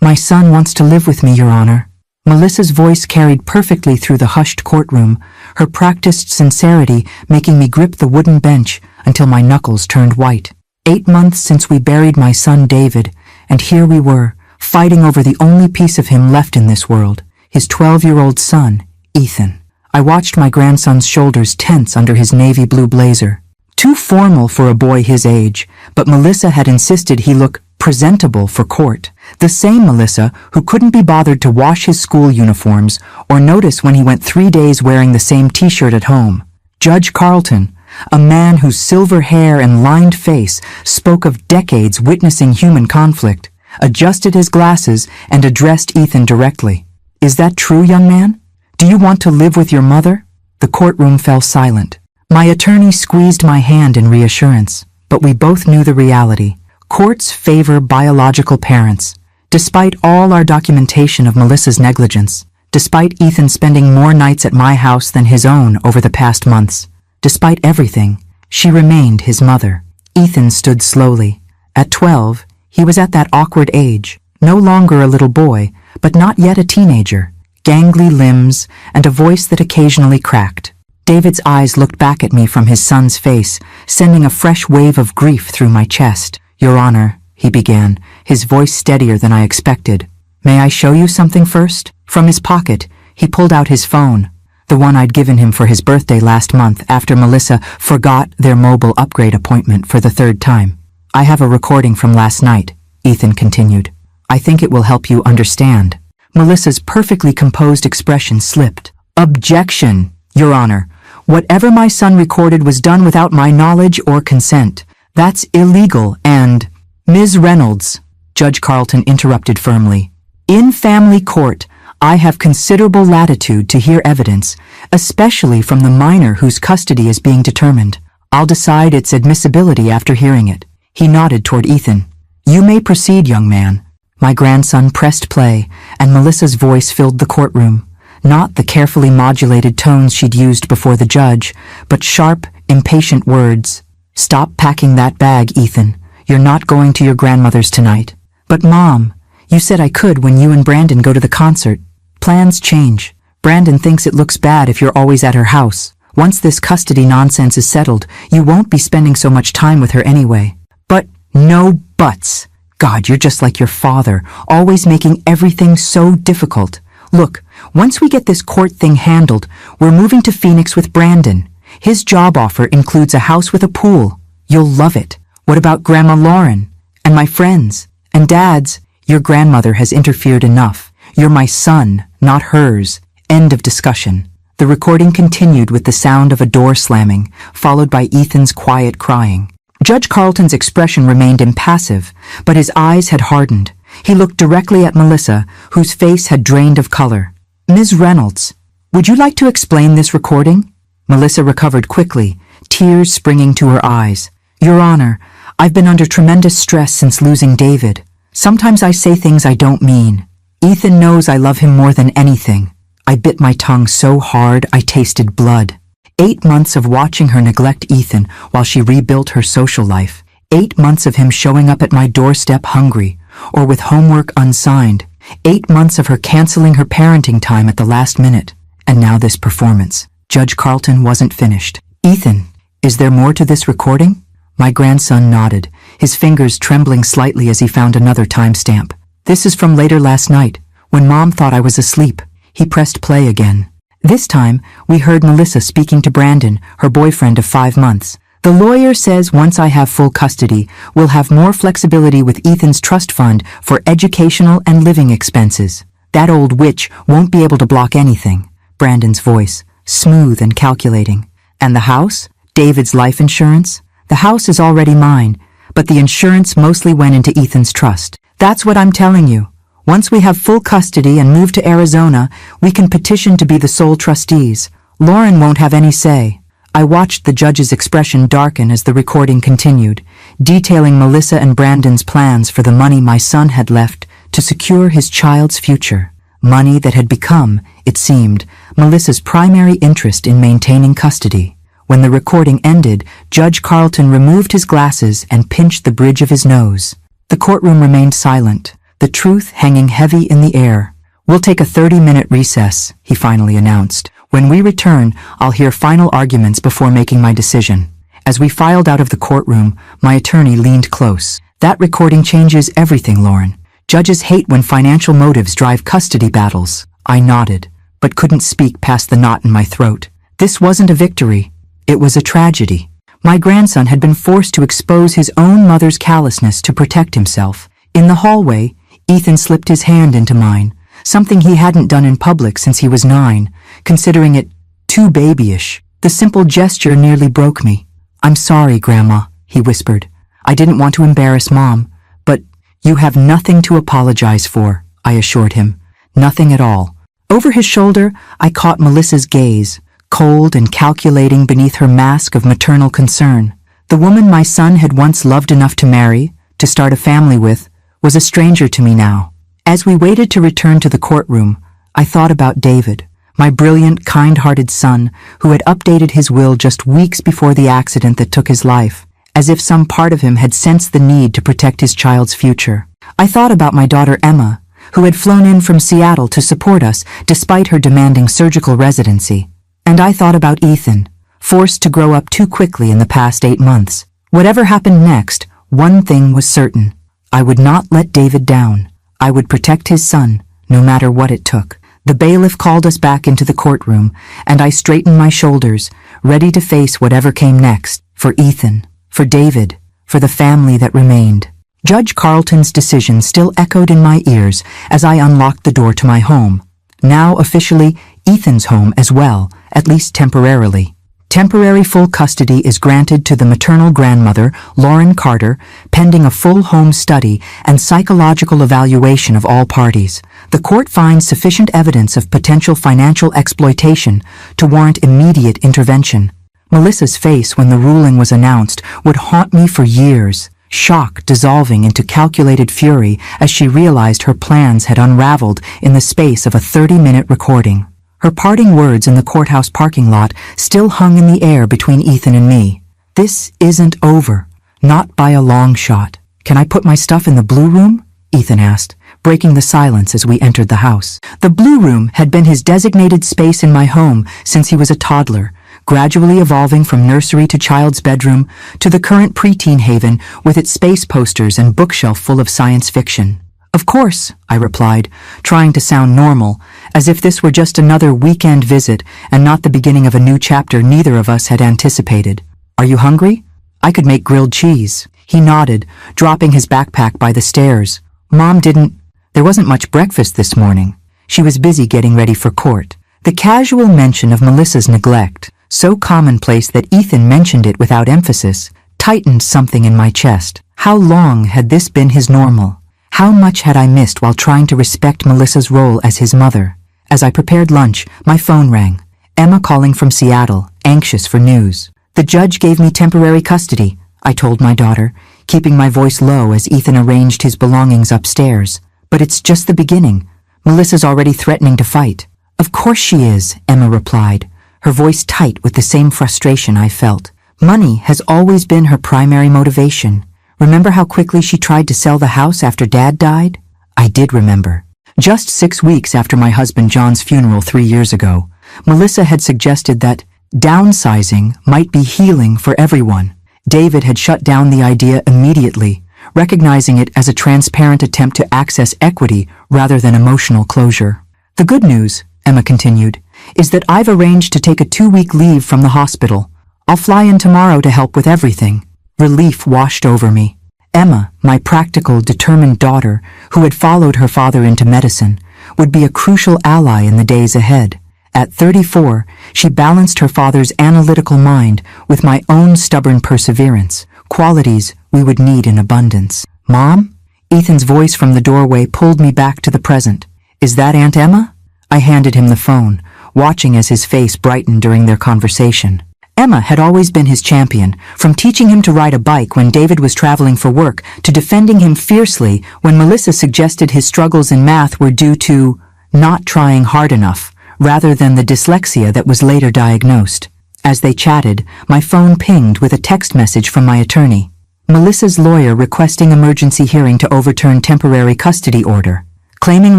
My son wants to live with me, Your Honor. Melissa's voice carried perfectly through the hushed courtroom, her practiced sincerity making me grip the wooden bench until my knuckles turned white. 8 months since we buried my son David, and here we were, fighting over the only piece of him left in this world, his 12-year-old son, Ethan. I watched my grandson's shoulders tense under his navy blue blazer. Too formal for a boy his age, but Melissa had insisted he look presentable for court. The same Melissa who couldn't be bothered to wash his school uniforms or notice when he went 3 days wearing the same t-shirt at home. Judge Carlton, a man whose silver hair and lined face spoke of decades witnessing human conflict, adjusted his glasses and addressed Ethan directly. Is that true, young man? Do you want to live with your mother? The courtroom fell silent. My attorney squeezed my hand in reassurance, but we both knew the reality. Courts favor biological parents. Despite all our documentation of Melissa's negligence, despite Ethan spending more nights at my house than his own over the past months, despite everything, she remained his mother. Ethan stood slowly. At 12, he was at that awkward age, no longer a little boy, but not yet a teenager, gangly limbs and a voice that occasionally cracked. David's eyes looked back at me from his son's face, sending a fresh wave of grief through my chest. Your Honor, he began, his voice steadier than I expected. May I show you something first? From his pocket, he pulled out his phone, the one I'd given him for his birthday last month after Melissa forgot their mobile upgrade appointment for the 3rd time. I have a recording from last night, Ethan continued. I think it will help you understand. Melissa's perfectly composed expression slipped. Objection, Your Honor. Whatever my son recorded was done without my knowledge or consent. That's illegal and— Ms. Reynolds, Judge Carlton interrupted firmly. In family court, I have considerable latitude to hear evidence, especially from the minor whose custody is being determined. I'll decide its admissibility after hearing it. He nodded toward Ethan. You may proceed, young man. My grandson pressed play, and Melissa's voice filled the courtroom. Not the carefully modulated tones she'd used before the judge, but sharp, impatient words. Stop packing that bag, Ethan. You're not going to your grandmother's tonight. But Mom, you said I could when you and Brandon go to the concert. Plans change. Brandon thinks it looks bad if you're always at her house. Once this custody nonsense is settled, you won't be spending so much time with her anyway. But no buts. God, you're just like your father, always making everything so difficult. Look, once we get this court thing handled, we're moving to Phoenix with Brandon. His job offer includes a house with a pool. You'll love it. What about Grandma Lauren? And my friends? And Dad's? Your grandmother has interfered enough. You're my son, not hers. End of discussion. The recording continued with the sound of a door slamming, followed by Ethan's quiet crying. Judge Carlton's expression remained impassive, but his eyes had hardened. He looked directly at Melissa, whose face had drained of color. Ms. Reynolds, would you like to explain this recording? Melissa recovered quickly, tears springing to her eyes. Your Honor, I've been under tremendous stress since losing David. Sometimes I say things I don't mean. Ethan knows I love him more than anything. I bit my tongue so hard I tasted blood. 8 months of watching her neglect Ethan while she rebuilt her social life. 8 months of him showing up at my doorstep hungry, or with homework unsigned. 8 months of her canceling her parenting time at the last minute. And now this performance. Judge Carlton wasn't finished. Ethan, is there more to this recording? My grandson nodded, his fingers trembling slightly as he found another timestamp. This is from later last night, when Mom thought I was asleep. He pressed play again. This time, we heard Melissa speaking to Brandon, her boyfriend of 5 months. The lawyer says once I have full custody, we'll have more flexibility with Ethan's trust fund for educational and living expenses. That old witch won't be able to block anything. Brandon's voice, smooth and calculating. And the house? David's life insurance? The house is already mine, but the insurance mostly went into Ethan's trust. That's what I'm telling you. Once we have full custody and move to Arizona, we can petition to be the sole trustees. Lauren won't have any say. I watched the judge's expression darken as the recording continued, detailing Melissa and Brandon's plans for the money my son had left to secure his child's future. Money that had become, it seemed, Melissa's primary interest in maintaining custody. When the recording ended, Judge Carlton removed his glasses and pinched the bridge of his nose. The courtroom remained silent. the truth hanging heavy in the air. "We'll take a 30-minute recess," he finally announced. "When we return, I'll hear final arguments before making my decision." As we filed out of the courtroom, my attorney leaned close. "That recording changes everything, Lauren. Judges hate when financial motives drive custody battles." I nodded, but couldn't speak past the knot in my throat. This wasn't a victory. It was a tragedy. My grandson had been forced to expose his own mother's callousness to protect himself. In the hallway, Ethan slipped his hand into mine, something he hadn't done in public since he was 9, considering it too babyish. The simple gesture nearly broke me. "I'm sorry, Grandma," he whispered. "I didn't want to embarrass Mom, but you have nothing to apologize for," I assured him. "Nothing at all." Over his shoulder, I caught Melissa's gaze, cold and calculating beneath her mask of maternal concern. The woman my son had once loved enough to marry, to start a family with, was a stranger to me now. As we waited to return to the courtroom, I thought about David, my brilliant, kind-hearted son, who had updated his will just weeks before the accident that took his life, as if some part of him had sensed the need to protect his child's future. I thought about my daughter Emma, who had flown in from Seattle to support us despite her demanding surgical residency. And I thought about Ethan, forced to grow up too quickly in the past 8 months. Whatever happened next, one thing was certain. I would not let David down. I would protect his son, no matter what it took. The bailiff called us back into the courtroom, and I straightened my shoulders, ready to face whatever came next, for Ethan, for David, for the family that remained. Judge Carlton's decision still echoed in my ears as I unlocked the door to my home. Now officially Ethan's home as well, at least temporarily. Temporary full custody is granted to the maternal grandmother, Lauren Carter, pending a full home study and psychological evaluation of all parties. The court finds sufficient evidence of potential financial exploitation to warrant immediate intervention. Melissa's face when the ruling was announced would haunt me for years, shock dissolving into calculated fury as she realized her plans had unraveled in the space of a 30-minute recording. Her parting words in the courthouse parking lot still hung in the air between Ethan and me. "This isn't over. Not by a long shot." "Can I put my stuff in the blue room?" Ethan asked, breaking the silence as we entered the house. The blue room had been his designated space in my home since he was a toddler, gradually evolving from nursery to child's bedroom to the current preteen haven with its space posters and bookshelf full of science fiction. "Of course," I replied, trying to sound normal, as if this were just another weekend visit and not the beginning of a new chapter neither of us had anticipated. "Are you hungry? I could make grilled cheese." He nodded, dropping his backpack by the stairs. "Mom didn't. There wasn't much breakfast this morning. She was busy getting ready for court." The casual mention of Melissa's neglect, so commonplace that Ethan mentioned it without emphasis, tightened something in my chest. How long had this been his normal? How much had I missed while trying to respect Melissa's role as his mother? As I prepared lunch, my phone rang. Emma calling from Seattle, anxious for news. "The judge gave me temporary custody," I told my daughter, keeping my voice low as Ethan arranged his belongings upstairs. "But it's just the beginning. Melissa's already threatening to fight." "Of course she is," Emma replied, her voice tight with the same frustration I felt. Money has always been her primary motivation. Remember how quickly she tried to sell the house after Dad died? I did remember. Just 6 weeks after my husband John's funeral 3 years ago, Melissa had suggested that downsizing might be healing for everyone. David had shut down the idea immediately, recognizing it as a transparent attempt to access equity rather than emotional closure. "The good news," Emma continued, "is that I've arranged to take a 2-week leave from the hospital. I'll fly in tomorrow to help with everything." Relief washed over me. Emma, my practical, determined daughter, who had followed her father into medicine, would be a crucial ally in the days ahead. At 34, she balanced her father's analytical mind with my own stubborn perseverance, qualities we would need in abundance. "Mom?" Ethan's voice from the doorway pulled me back to the present. "Is that Aunt Emma?" I handed him the phone, watching as his face brightened during their conversation. Emma had always been his champion, from teaching him to ride a bike when David was traveling for work to defending him fiercely when Melissa suggested his struggles in math were due to not trying hard enough, rather than the dyslexia that was later diagnosed. As they chatted, my phone pinged with a text message from my attorney. Melissa's lawyer requesting emergency hearing to overturn temporary custody order, claiming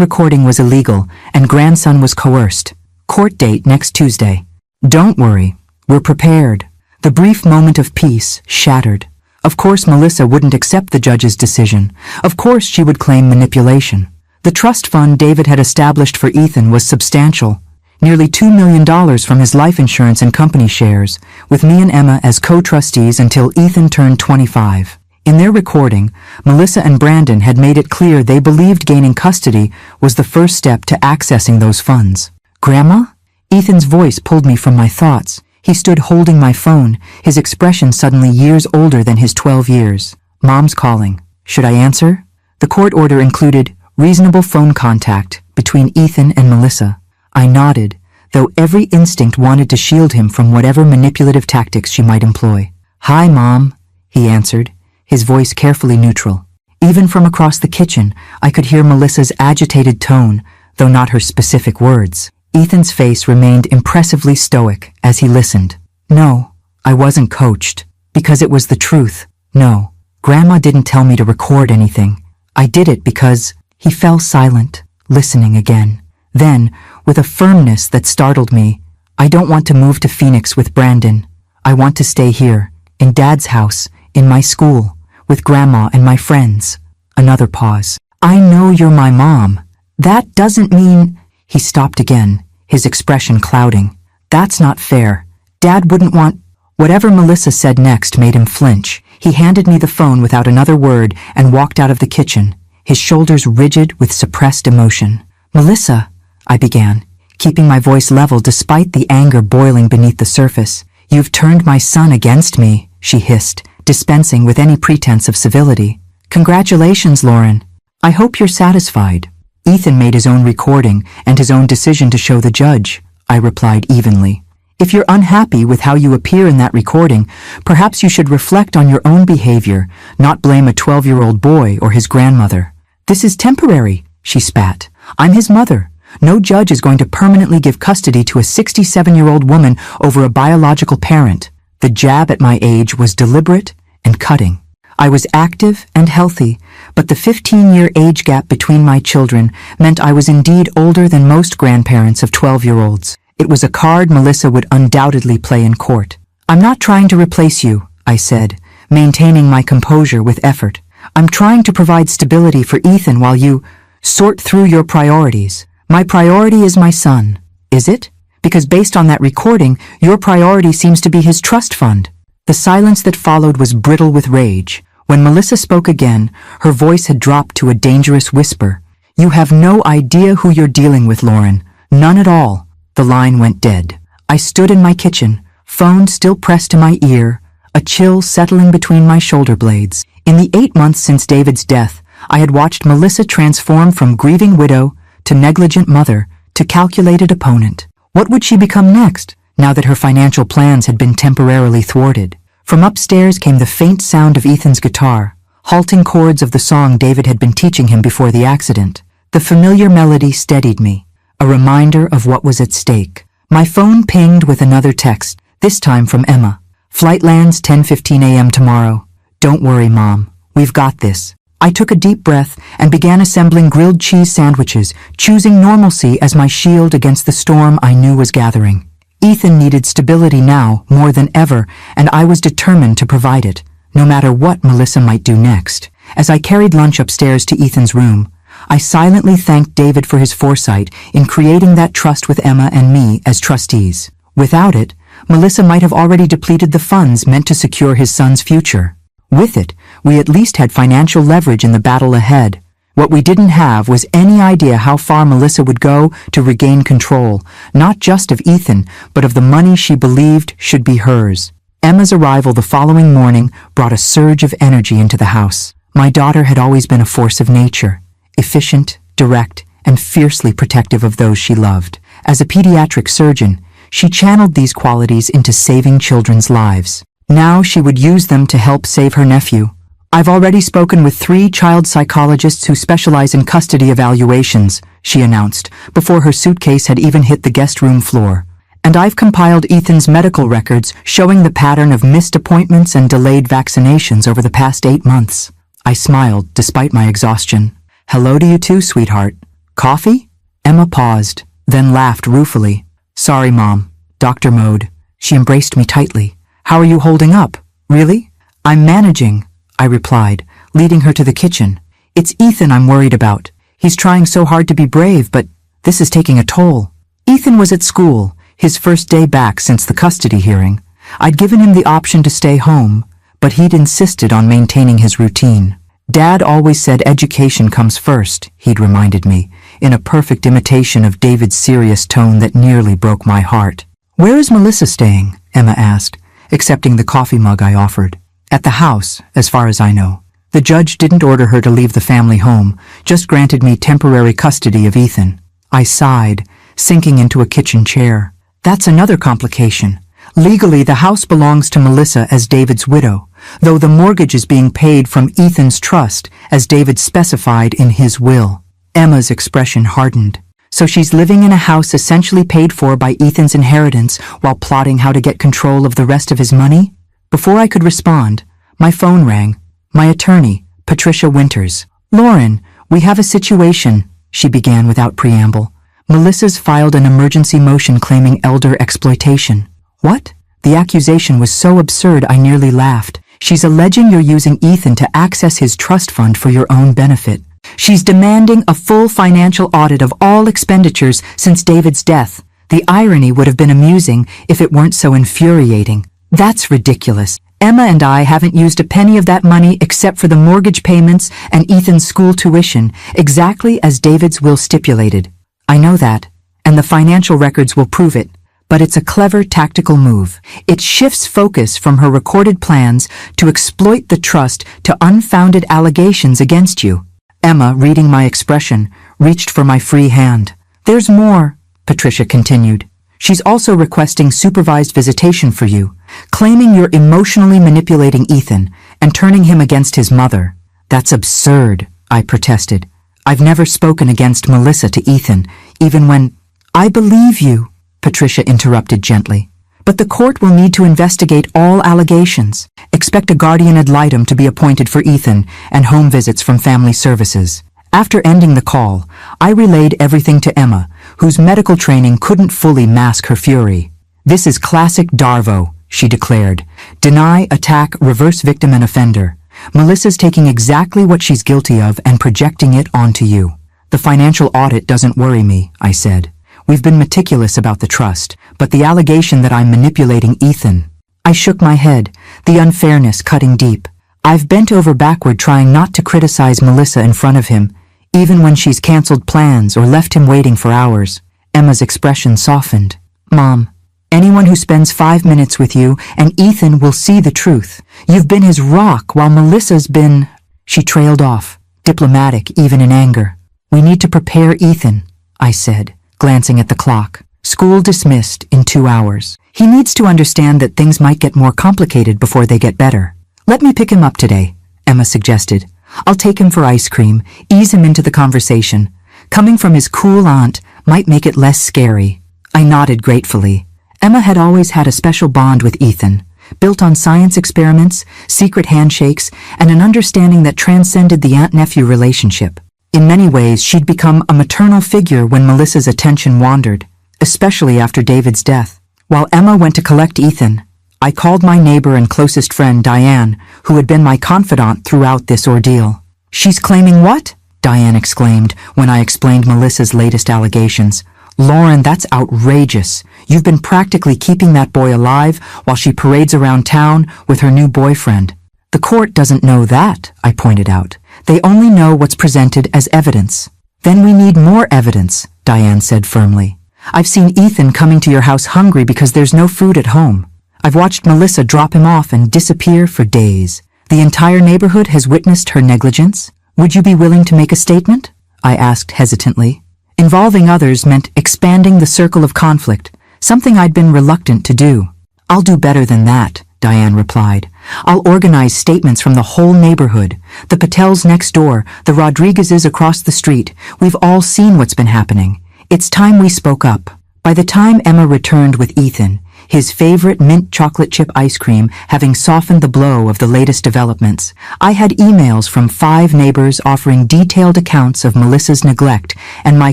recording was illegal and grandson was coerced. Court date next Tuesday. Don't worry, we're prepared. The brief moment of peace shattered. Of course Melissa wouldn't accept the judge's decision. Of course she would claim manipulation. The trust fund David had established for Ethan was substantial. Nearly $2 million from his life insurance and company shares, with me and Emma as co-trustees until Ethan turned 25. In their recording, Melissa and Brandon had made it clear they believed gaining custody was the first step to accessing those funds. Grandma? Ethan's voice pulled me from my thoughts. He stood holding my phone, his expression suddenly years older than his 12 years. Mom's calling. Should I answer? The court order included reasonable phone contact between Ethan and Melissa. I nodded, though every instinct wanted to shield him from whatever manipulative tactics she might employ. Hi, Mom, he answered, his voice carefully neutral. Even from across the kitchen, I could hear Melissa's agitated tone, though not her specific words. Ethan's face remained impressively stoic as he listened. No, I wasn't coached, because it was the truth. No, Grandma didn't tell me to record anything. I did it because he fell silent, listening again. Then, with a firmness that startled me, I don't want to move to Phoenix with Brandon. I want to stay here, in Dad's house, in my school, with Grandma and my friends. Another pause. I know you're my mom. That doesn't mean... He stopped again, his expression clouding. That's not fair. Dad wouldn't want... Whatever Melissa said next made him flinch. He handed me the phone without another word and walked out of the kitchen, his shoulders rigid with suppressed emotion. Melissa, I began, keeping my voice level despite the anger boiling beneath the surface. You've turned my son against me, she hissed, dispensing with any pretense of civility. Congratulations, Lauren. I hope you're satisfied. Ethan made his own recording and his own decision to show the judge, I replied evenly. If you're unhappy with how you appear in that recording, perhaps you should reflect on your own behavior, not blame a 12-year-old boy or his grandmother. This is temporary, she spat. I'm his mother. No judge is going to permanently give custody to a 67-year-old woman over a biological parent. The jab at my age was deliberate and cutting. I was active and healthy, but the 15-year age gap between my children meant I was indeed older than most grandparents of 12-year-olds. It was a card Melissa would undoubtedly play in court. I'm not trying to replace you, I said, maintaining my composure with effort. I'm trying to provide stability for Ethan while you sort through your priorities. My priority is my son. Is it? Because based on that recording, your priority seems to be his trust fund. The silence that followed was brittle with rage. When Melissa spoke again, her voice had dropped to a dangerous whisper. You have no idea who you're dealing with, Lauren. None at all. The line went dead. I stood in my kitchen, phone still pressed to my ear, a chill settling between my shoulder blades. In the 8 months since David's death, I had watched Melissa transform from grieving widow to negligent mother to calculated opponent. What would she become next, now that her financial plans had been temporarily thwarted? From upstairs came the faint sound of Ethan's guitar, halting chords of the song David had been teaching him before the accident. The familiar melody steadied me, a reminder of what was at stake. My phone pinged with another text, this time from Emma. Flight lands 10:15 a.m. tomorrow. Don't worry, Mom. We've got this. I took a deep breath and began assembling grilled cheese sandwiches, choosing normalcy as my shield against the storm I knew was gathering. Ethan needed stability now, more than ever, and I was determined to provide it, no matter what Melissa might do next. As I carried lunch upstairs to Ethan's room, I silently thanked David for his foresight in creating that trust with Emma and me as trustees. Without it, Melissa might have already depleted the funds meant to secure his son's future. With it, we at least had financial leverage in the battle ahead. What we didn't have was any idea how far Melissa would go to regain control, not just of Ethan, but of the money she believed should be hers. Emma's arrival the following morning brought a surge of energy into the house. My daughter had always been a force of nature, efficient, direct, and fiercely protective of those she loved. As a pediatric surgeon, she channeled these qualities into saving children's lives. Now she would use them to help save her nephew. I've already spoken with 3 child psychologists who specialize in custody evaluations, she announced, before her suitcase had even hit the guest room floor. And I've compiled Ethan's medical records showing the pattern of missed appointments and delayed vaccinations over the past 8 months. I smiled, despite my exhaustion. Hello to you too, sweetheart. Coffee? Emma paused, then laughed ruefully. Sorry, Mom. Doctor mode. She embraced me tightly. How are you holding up? Really? I'm managing, I replied, leading her to the kitchen. It's Ethan I'm worried about. He's trying so hard to be brave, but this is taking a toll. Ethan was at school, his first day back since the custody hearing. I'd given him the option to stay home, but he'd insisted on maintaining his routine. Dad always said education comes first, he'd reminded me, in a perfect imitation of David's serious tone that nearly broke my heart. Where is Melissa staying? Emma asked, accepting the coffee mug I offered. At the house, as far as I know. The judge didn't order her to leave the family home, just granted me temporary custody of Ethan. I sighed, sinking into a kitchen chair. That's another complication. Legally, the house belongs to Melissa as David's widow, though the mortgage is being paid from Ethan's trust, as David specified in his will. Emma's expression hardened. So she's living in a house essentially paid for by Ethan's inheritance while plotting how to get control of the rest of his money? Before I could respond, my phone rang. My attorney, Patricia Winters. Lauren, we have a situation, she began without preamble. Melissa's filed an emergency motion claiming elder exploitation. What? The accusation was so absurd I nearly laughed. She's alleging you're using Ethan to access his trust fund for your own benefit. She's demanding a full financial audit of all expenditures since David's death. The irony would have been amusing if it weren't so infuriating. That's ridiculous. Emma and I haven't used a penny of that money except for the mortgage payments and Ethan's school tuition, exactly as David's will stipulated. I know that, and the financial records will prove it. But it's a clever tactical move. It shifts focus from her recorded plans to exploit the trust to unfounded allegations against you. Emma, reading my expression, reached for my free hand. There's more, Patricia continued. She's also requesting supervised visitation for you, claiming you're emotionally manipulating Ethan and turning him against his mother. That's absurd, I protested. I've never spoken against Melissa to Ethan, even when— I believe you, Patricia interrupted gently. But the court will need to investigate all allegations. Expect a guardian ad litem to be appointed for Ethan and home visits from family services. After ending the call, I relayed everything to Emma, whose medical training couldn't fully mask her fury. This is classic Darvo, she declared. Deny, attack, reverse victim and offender. Melissa's taking exactly what she's guilty of and projecting it onto you. The financial audit doesn't worry me, I said. We've been meticulous about the trust, but the allegation that I'm manipulating Ethan— I shook my head, the unfairness cutting deep. I've bent over backward trying not to criticize Melissa in front of him, even when she's canceled plans or left him waiting for hours. Emma's expression softened. Mom, anyone who spends 5 minutes with you and Ethan will see the truth. You've been his rock while Melissa's been— She trailed off, diplomatic even in anger. We need to prepare Ethan, I said, glancing at the clock. School dismissed in 2 hours. He needs to understand that things might get more complicated before they get better. Let me pick him up today, Emma suggested. I'll take him for ice cream, ease him into the conversation. Coming from his cool aunt might make it less scary. I nodded gratefully. Emma had always had a special bond with Ethan, built on science experiments, secret handshakes, and an understanding that transcended the aunt-nephew relationship. In many ways, she'd become a maternal figure when Melissa's attention wandered, especially after David's death. While Emma went to collect Ethan, I called my neighbor and closest friend, Diane, who had been my confidant throughout this ordeal. She's claiming what? Diane exclaimed when I explained Melissa's latest allegations. Lauren, that's outrageous. You've been practically keeping that boy alive while she parades around town with her new boyfriend. The court doesn't know that, I pointed out. They only know what's presented as evidence. Then we need more evidence, Diane said firmly. I've seen Ethan coming to your house hungry because there's no food at home. I've watched Melissa drop him off and disappear for days. The entire neighborhood has witnessed her negligence. Would you be willing to make a statement? I asked hesitantly. Involving others meant expanding the circle of conflict, something I'd been reluctant to do. I'll do better than that, Diane replied. I'll organize statements from the whole neighborhood. The Patels next door, the Rodriguezes across the street. We've all seen what's been happening. It's time we spoke up. By the time Emma returned with Ethan, his favorite mint chocolate chip ice cream having softened the blow of the latest developments, I had emails from 5 neighbors offering detailed accounts of Melissa's neglect and my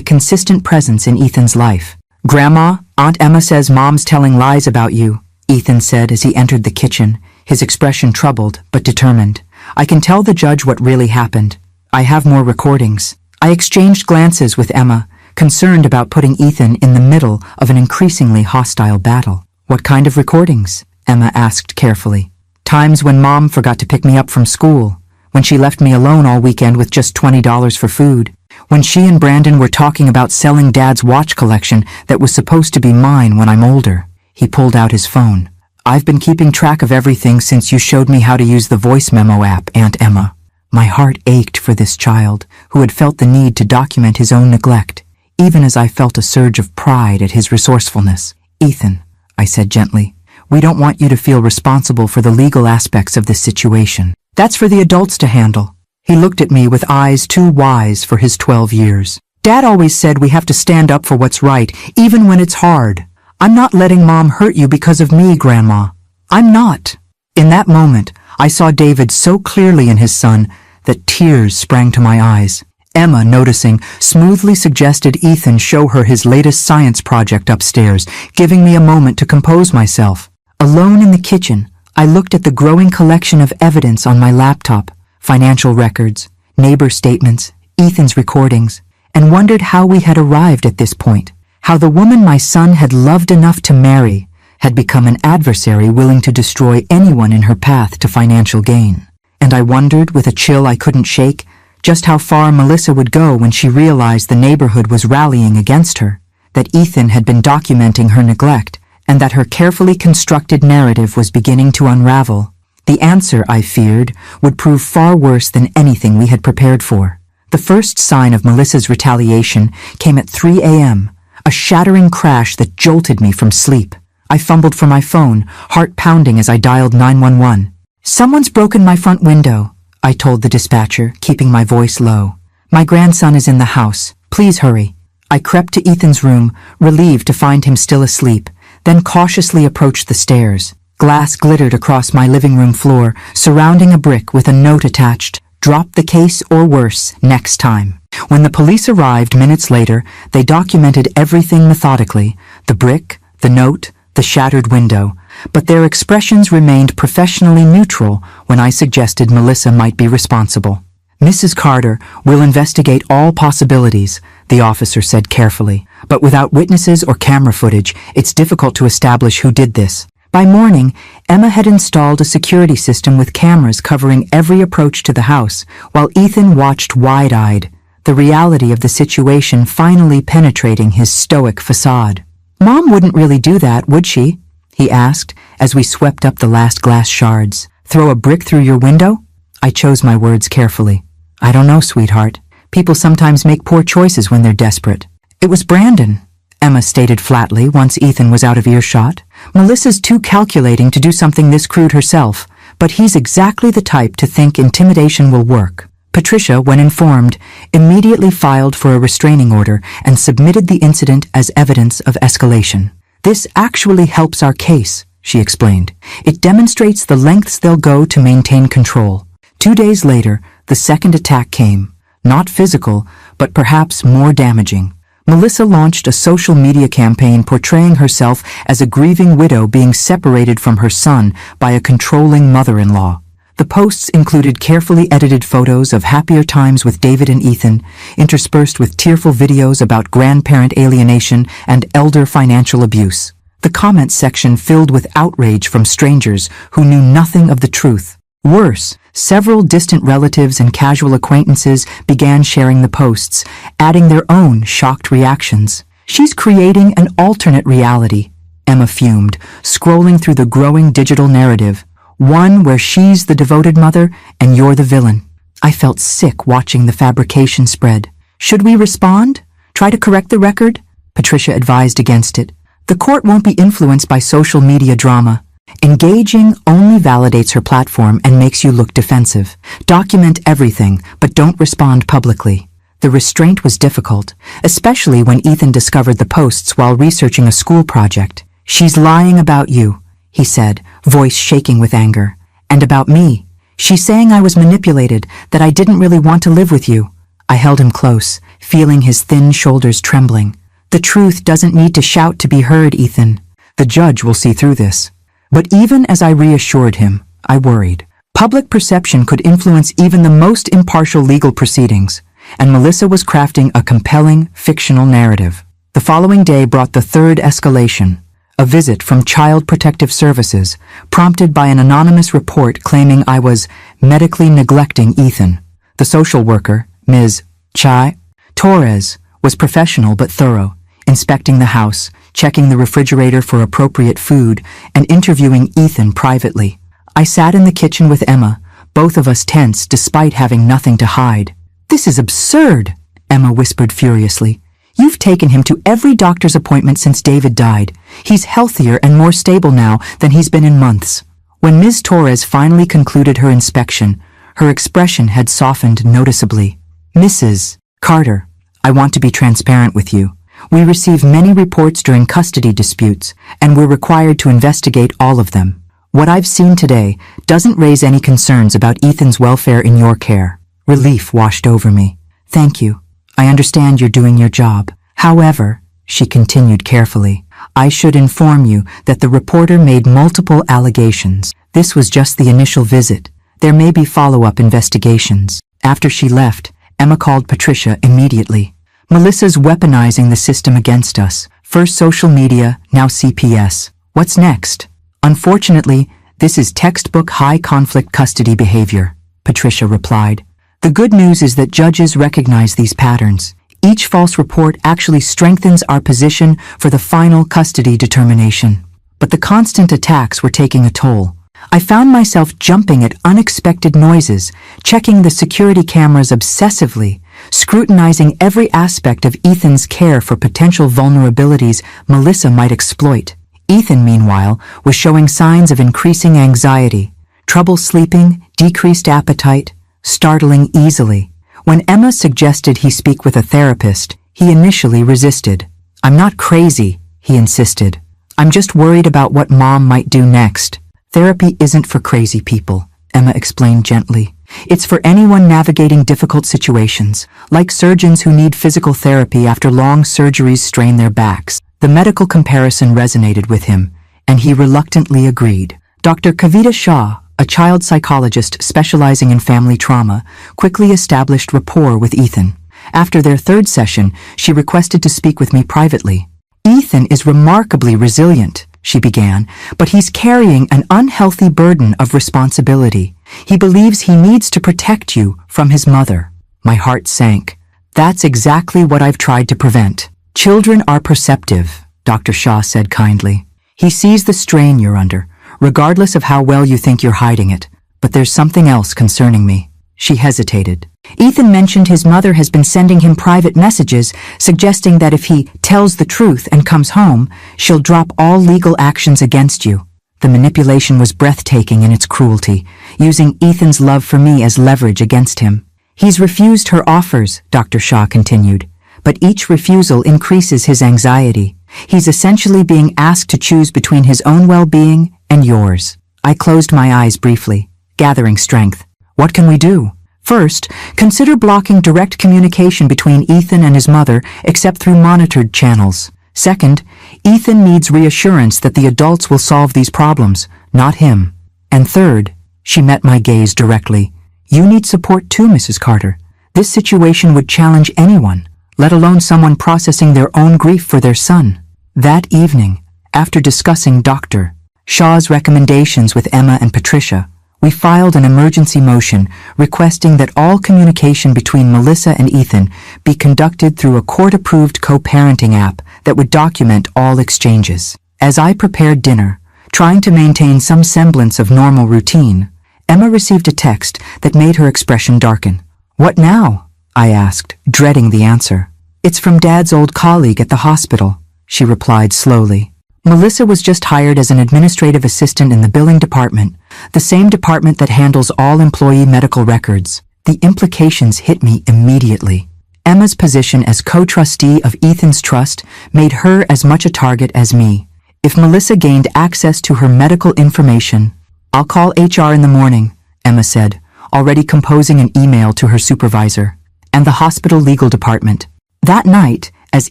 consistent presence in Ethan's life. "Grandma, Aunt Emma says Mom's telling lies about you," Ethan said as he entered the kitchen, his expression troubled but determined. "I can tell the judge what really happened. I have more recordings." I exchanged glances with Emma, concerned about putting Ethan in the middle of an increasingly hostile battle. "What kind of recordings?" Emma asked carefully. "Times when Mom forgot to pick me up from school, when she left me alone all weekend with just $20 for food, when she and Brandon were talking about selling Dad's watch collection that was supposed to be mine when I'm older." He pulled out his phone. "I've been keeping track of everything since you showed me how to use the voice memo app, Aunt Emma." My heart ached for this child, who had felt the need to document his own neglect, even as I felt a surge of pride at his resourcefulness. "Ethan," I said gently, "we don't want you to feel responsible for the legal aspects of this situation. That's for the adults to handle." He looked at me with eyes too wise for his 12 years. "Dad always said we have to stand up for what's right, even when it's hard. I'm not letting Mom hurt you because of me, Grandma. I'm not." In that moment, I saw David so clearly in his son that tears sprang to my eyes. Emma, noticing, smoothly suggested Ethan show her his latest science project upstairs, giving me a moment to compose myself. Alone in the kitchen, I looked at the growing collection of evidence on my laptop, financial records, neighbor statements, Ethan's recordings, and wondered how we had arrived at this point, how the woman my son had loved enough to marry had become an adversary willing to destroy anyone in her path to financial gain. And I wondered, with a chill I couldn't shake, just how far Melissa would go when she realized the neighborhood was rallying against her, that Ethan had been documenting her neglect, and that her carefully constructed narrative was beginning to unravel. The answer, I feared, would prove far worse than anything we had prepared for. The first sign of Melissa's retaliation came at 3 a.m., a shattering crash that jolted me from sleep. I fumbled for my phone, heart pounding as I dialed 911. "Someone's broken my front window," I told the dispatcher, keeping my voice low. "My grandson is in the house. Please hurry." I crept to Ethan's room, relieved to find him still asleep, then cautiously approached the stairs. Glass glittered across my living room floor, surrounding a brick with a note attached, "Drop the case or worse, next time." When the police arrived minutes later, they documented everything methodically, the brick, the note, the shattered window, but their expressions remained professionally neutral when I suggested Melissa might be responsible. "Mrs. Carter will investigate all possibilities," the officer said carefully, "but without witnesses or camera footage, it's difficult to establish who did this." By morning, Emma had installed a security system with cameras covering every approach to the house, while Ethan watched wide-eyed, the reality of the situation finally penetrating his stoic facade. "Mom wouldn't really do that, would she?" he asked as we swept up the last glass shards. "Throw a brick through your window?" I chose my words carefully. "I don't know, sweetheart. People sometimes make poor choices when they're desperate." "It was Brandon," Emma stated flatly once Ethan was out of earshot. "Melissa's too calculating to do something this crude herself, but he's exactly the type to think intimidation will work." Patricia, when informed, immediately filed for a restraining order and submitted the incident as evidence of escalation. "This actually helps our case," she explained. "It demonstrates the lengths they'll go to maintain control." 2 days later, the second attack came, not physical, but perhaps more damaging. Melissa launched a social media campaign portraying herself as a grieving widow being separated from her son by a controlling mother-in-law. The posts included carefully edited photos of happier times with David and Ethan, interspersed with tearful videos about grandparent alienation and elder financial abuse. The comments section filled with outrage from strangers who knew nothing of the truth. Worse, several distant relatives and casual acquaintances began sharing the posts, adding their own shocked reactions. "She's creating an alternate reality," Emma fumed, scrolling through the growing digital narrative. "One where she's the devoted mother and you're the villain." I felt sick watching the fabrication spread. "Should we respond? Try to correct the record?" Patricia advised against it. "The court won't be influenced by social media drama. Engaging only validates her platform and makes you look defensive. Document everything, but don't respond publicly." The restraint was difficult, especially when Ethan discovered the posts while researching a school project. "She's lying about you," he said, voice shaking with anger. "And about me. She's saying I was manipulated, that I didn't really want to live with you." I held him close, feeling his thin shoulders trembling. "The truth doesn't need to shout to be heard, Ethan. The judge will see through this." But even as I reassured him, I worried. Public perception could influence even the most impartial legal proceedings, and Melissa was crafting a compelling, fictional narrative. The following day brought the third escalation, a visit from Child Protective Services, prompted by an anonymous report claiming I was medically neglecting Ethan. The social worker, Ms. Chai Torres, was professional but thorough, inspecting the house, checking the refrigerator for appropriate food, and interviewing Ethan privately. I sat in the kitchen with Emma, both of us tense despite having nothing to hide. "This is absurd," Emma whispered furiously. "You've taken him to every doctor's appointment since David died. He's healthier and more stable now than he's been in months." When Ms. Torres finally concluded her inspection, her expression had softened noticeably. "Mrs. Carter, I want to be transparent with you. We receive many reports during custody disputes, and we're required to investigate all of them. What I've seen today doesn't raise any concerns about Ethan's welfare in your care." Relief washed over me. "Thank you. I understand you're doing your job. However," she continued carefully, "I should inform you that the reporter made multiple allegations. This was just the initial visit. There may be follow-up investigations." After she left, Emma called Patricia immediately. "Melissa's weaponizing the system against us. First social media, now CPS. What's next?" "Unfortunately, this is textbook high-conflict custody behavior," Patricia replied. "The good news is that judges recognize these patterns. Each false report actually strengthens our position for the final custody determination. But the constant attacks were taking a toll. I found myself jumping at unexpected noises, checking the security cameras obsessively, scrutinizing every aspect of Ethan's care for potential vulnerabilities Melissa might exploit. Ethan, meanwhile, was showing signs of increasing anxiety, trouble sleeping, decreased appetite, startling easily. When Emma suggested he speak with a therapist, he initially resisted. "I'm not crazy," he insisted. "I'm just worried about what Mom might do next." "Therapy isn't for crazy people," Emma explained gently. "It's for anyone navigating difficult situations, like surgeons who need physical therapy after long surgeries strain their backs." The medical comparison resonated with him, and he reluctantly agreed. Dr. Kavita Shah, a child psychologist specializing in family trauma, quickly established rapport with Ethan. After their third session, she requested to speak with me privately. "Ethan is remarkably resilient," she began, "but he's carrying an unhealthy burden of responsibility. He believes he needs to protect you from his mother." My heart sank. "That's exactly what I've tried to prevent." "Children are perceptive," Dr. Shah said kindly. "He sees the strain you're under, regardless of how well you think you're hiding it. But there's something else concerning me." She hesitated. "Ethan mentioned his mother has been sending him private messages suggesting that if he tells the truth and comes home, she'll drop all legal actions against you." The manipulation was breathtaking in its cruelty, using Ethan's love for me as leverage against him. "He's refused her offers," Dr. Shah continued, "but each refusal increases his anxiety. He's essentially being asked to choose between his own well-being and yours." I closed my eyes briefly, gathering strength. "What can we do?" "First, consider blocking direct communication between Ethan and his mother except through monitored channels. Second, Ethan needs reassurance that the adults will solve these problems, not him. And third," she met my gaze directly, "you need support too, Mrs. Carter. This situation would challenge anyone, let alone someone processing their own grief for their son." That evening, after discussing Dr. Shah's recommendations with Emma and Patricia, we filed an emergency motion requesting that all communication between Melissa and Ethan be conducted through a court-approved co-parenting app that would document all exchanges. As I prepared dinner, trying to maintain some semblance of normal routine, Emma received a text that made her expression darken. "What now?" I asked, dreading the answer. "It's from Dad's old colleague at the hospital," she replied slowly. "Melissa was just hired as an administrative assistant in the billing department, the same department that handles all employee medical records." The implications hit me immediately. Emma's position as co-trustee of Ethan's trust made her as much a target as me. If Melissa gained access to her medical information, "I'll call HR in the morning," Emma said, already composing an email to her supervisor, "and the hospital legal department." That night, as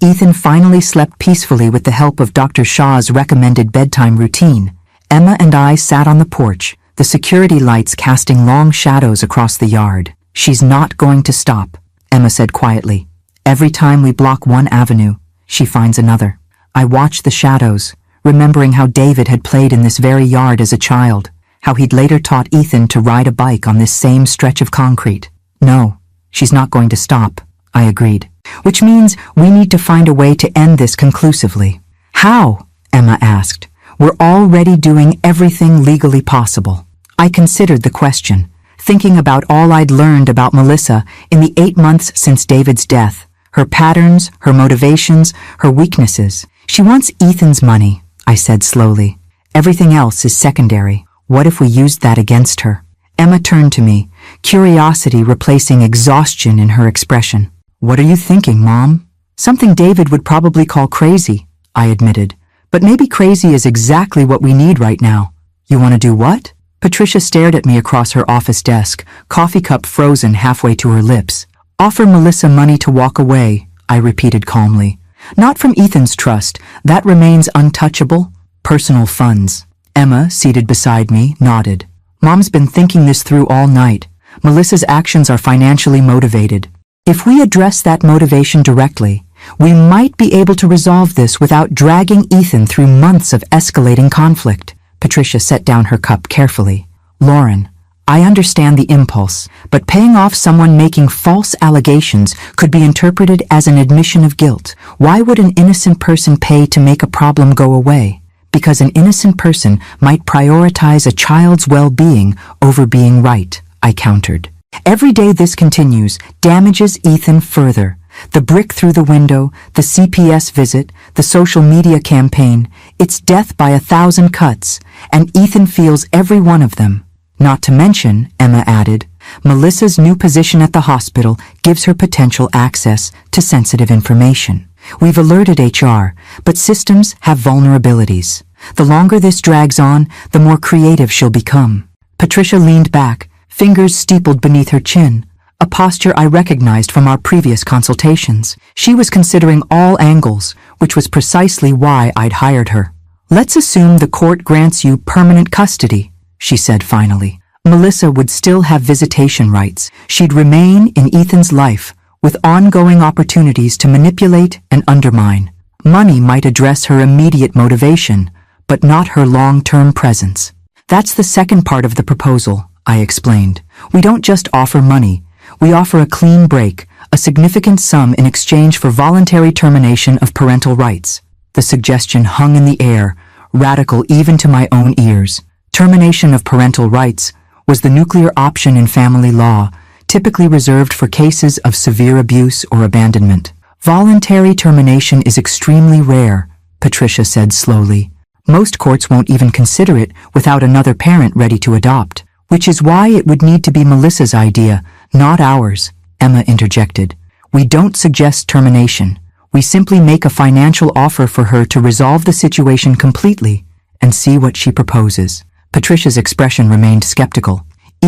Ethan finally slept peacefully with the help of Dr. Shaw's recommended bedtime routine, Emma and I sat on the porch, the security lights casting long shadows across the yard. "She's not going to stop," Emma said quietly. "Every time we block one avenue, she finds another." I watched the shadows, remembering how David had played in this very yard as a child, how he'd later taught Ethan to ride a bike on this same stretch of concrete. "No, she's not going to stop," I agreed. "Which means we need to find a way to end this conclusively." "How?" Emma asked. "We're already doing everything legally possible." I considered the question, thinking about all I'd learned about Melissa in the 8 months since David's death, her patterns, her motivations, her weaknesses. "She wants Ethan's money," I said slowly. "Everything else is secondary. What if we used that against her?" Emma turned to me, curiosity replacing exhaustion in her expression. "What are you thinking, Mom?" "Something David would probably call crazy," I admitted. "But maybe crazy is exactly what we need right now." "You want to do what?" Patricia stared at me across her office desk, coffee cup frozen halfway to her lips. "Offer Melissa money to walk away," I repeated calmly. "Not from Ethan's trust. That remains untouchable. Personal funds." Emma, seated beside me, nodded. "Mom's been thinking this through all night. Melissa's actions are financially motivated. If we address that motivation directly, we might be able to resolve this without dragging Ethan through months of escalating conflict." Patricia set down her cup carefully. "Lauren, I understand the impulse, but paying off someone making false allegations could be interpreted as an admission of guilt. Why would an innocent person pay to make a problem go away? Because an innocent person might prioritize a child's well-being over being right," I countered. "Every day this continues damages Ethan further. The brick through the window, the CPS visit, the social media campaign, it's death by 1,000 cuts, and Ethan feels every one of them. Not to mention," Emma added, "Melissa's new position at the hospital gives her potential access to sensitive information. We've alerted HR, but systems have vulnerabilities. The longer this drags on, the more creative she'll become." Patricia leaned back, fingers steepled beneath her chin, a posture I recognized from our previous consultations. She was considering all angles, which was precisely why I'd hired her. "Let's assume the court grants you permanent custody," she said finally. "Melissa would still have visitation rights. She'd remain in Ethan's life, with ongoing opportunities to manipulate and undermine. Money might address her immediate motivation, but not her long-term presence." "That's the second part of the proposal," I explained. "We don't just offer money. We offer a clean break, a significant sum in exchange for voluntary termination of parental rights." The suggestion hung in the air, radical even to my own ears. Termination of parental rights was the nuclear option in family law, typically reserved for cases of severe abuse or abandonment. "Voluntary termination is extremely rare," Patricia said slowly. "Most courts won't even consider it without another parent ready to adopt. Which is why it would need to be Melissa's idea, not ours," Emma interjected. "We don't suggest termination. We simply make a financial offer for her to resolve the situation completely and see what she proposes." Patricia's expression remained skeptical.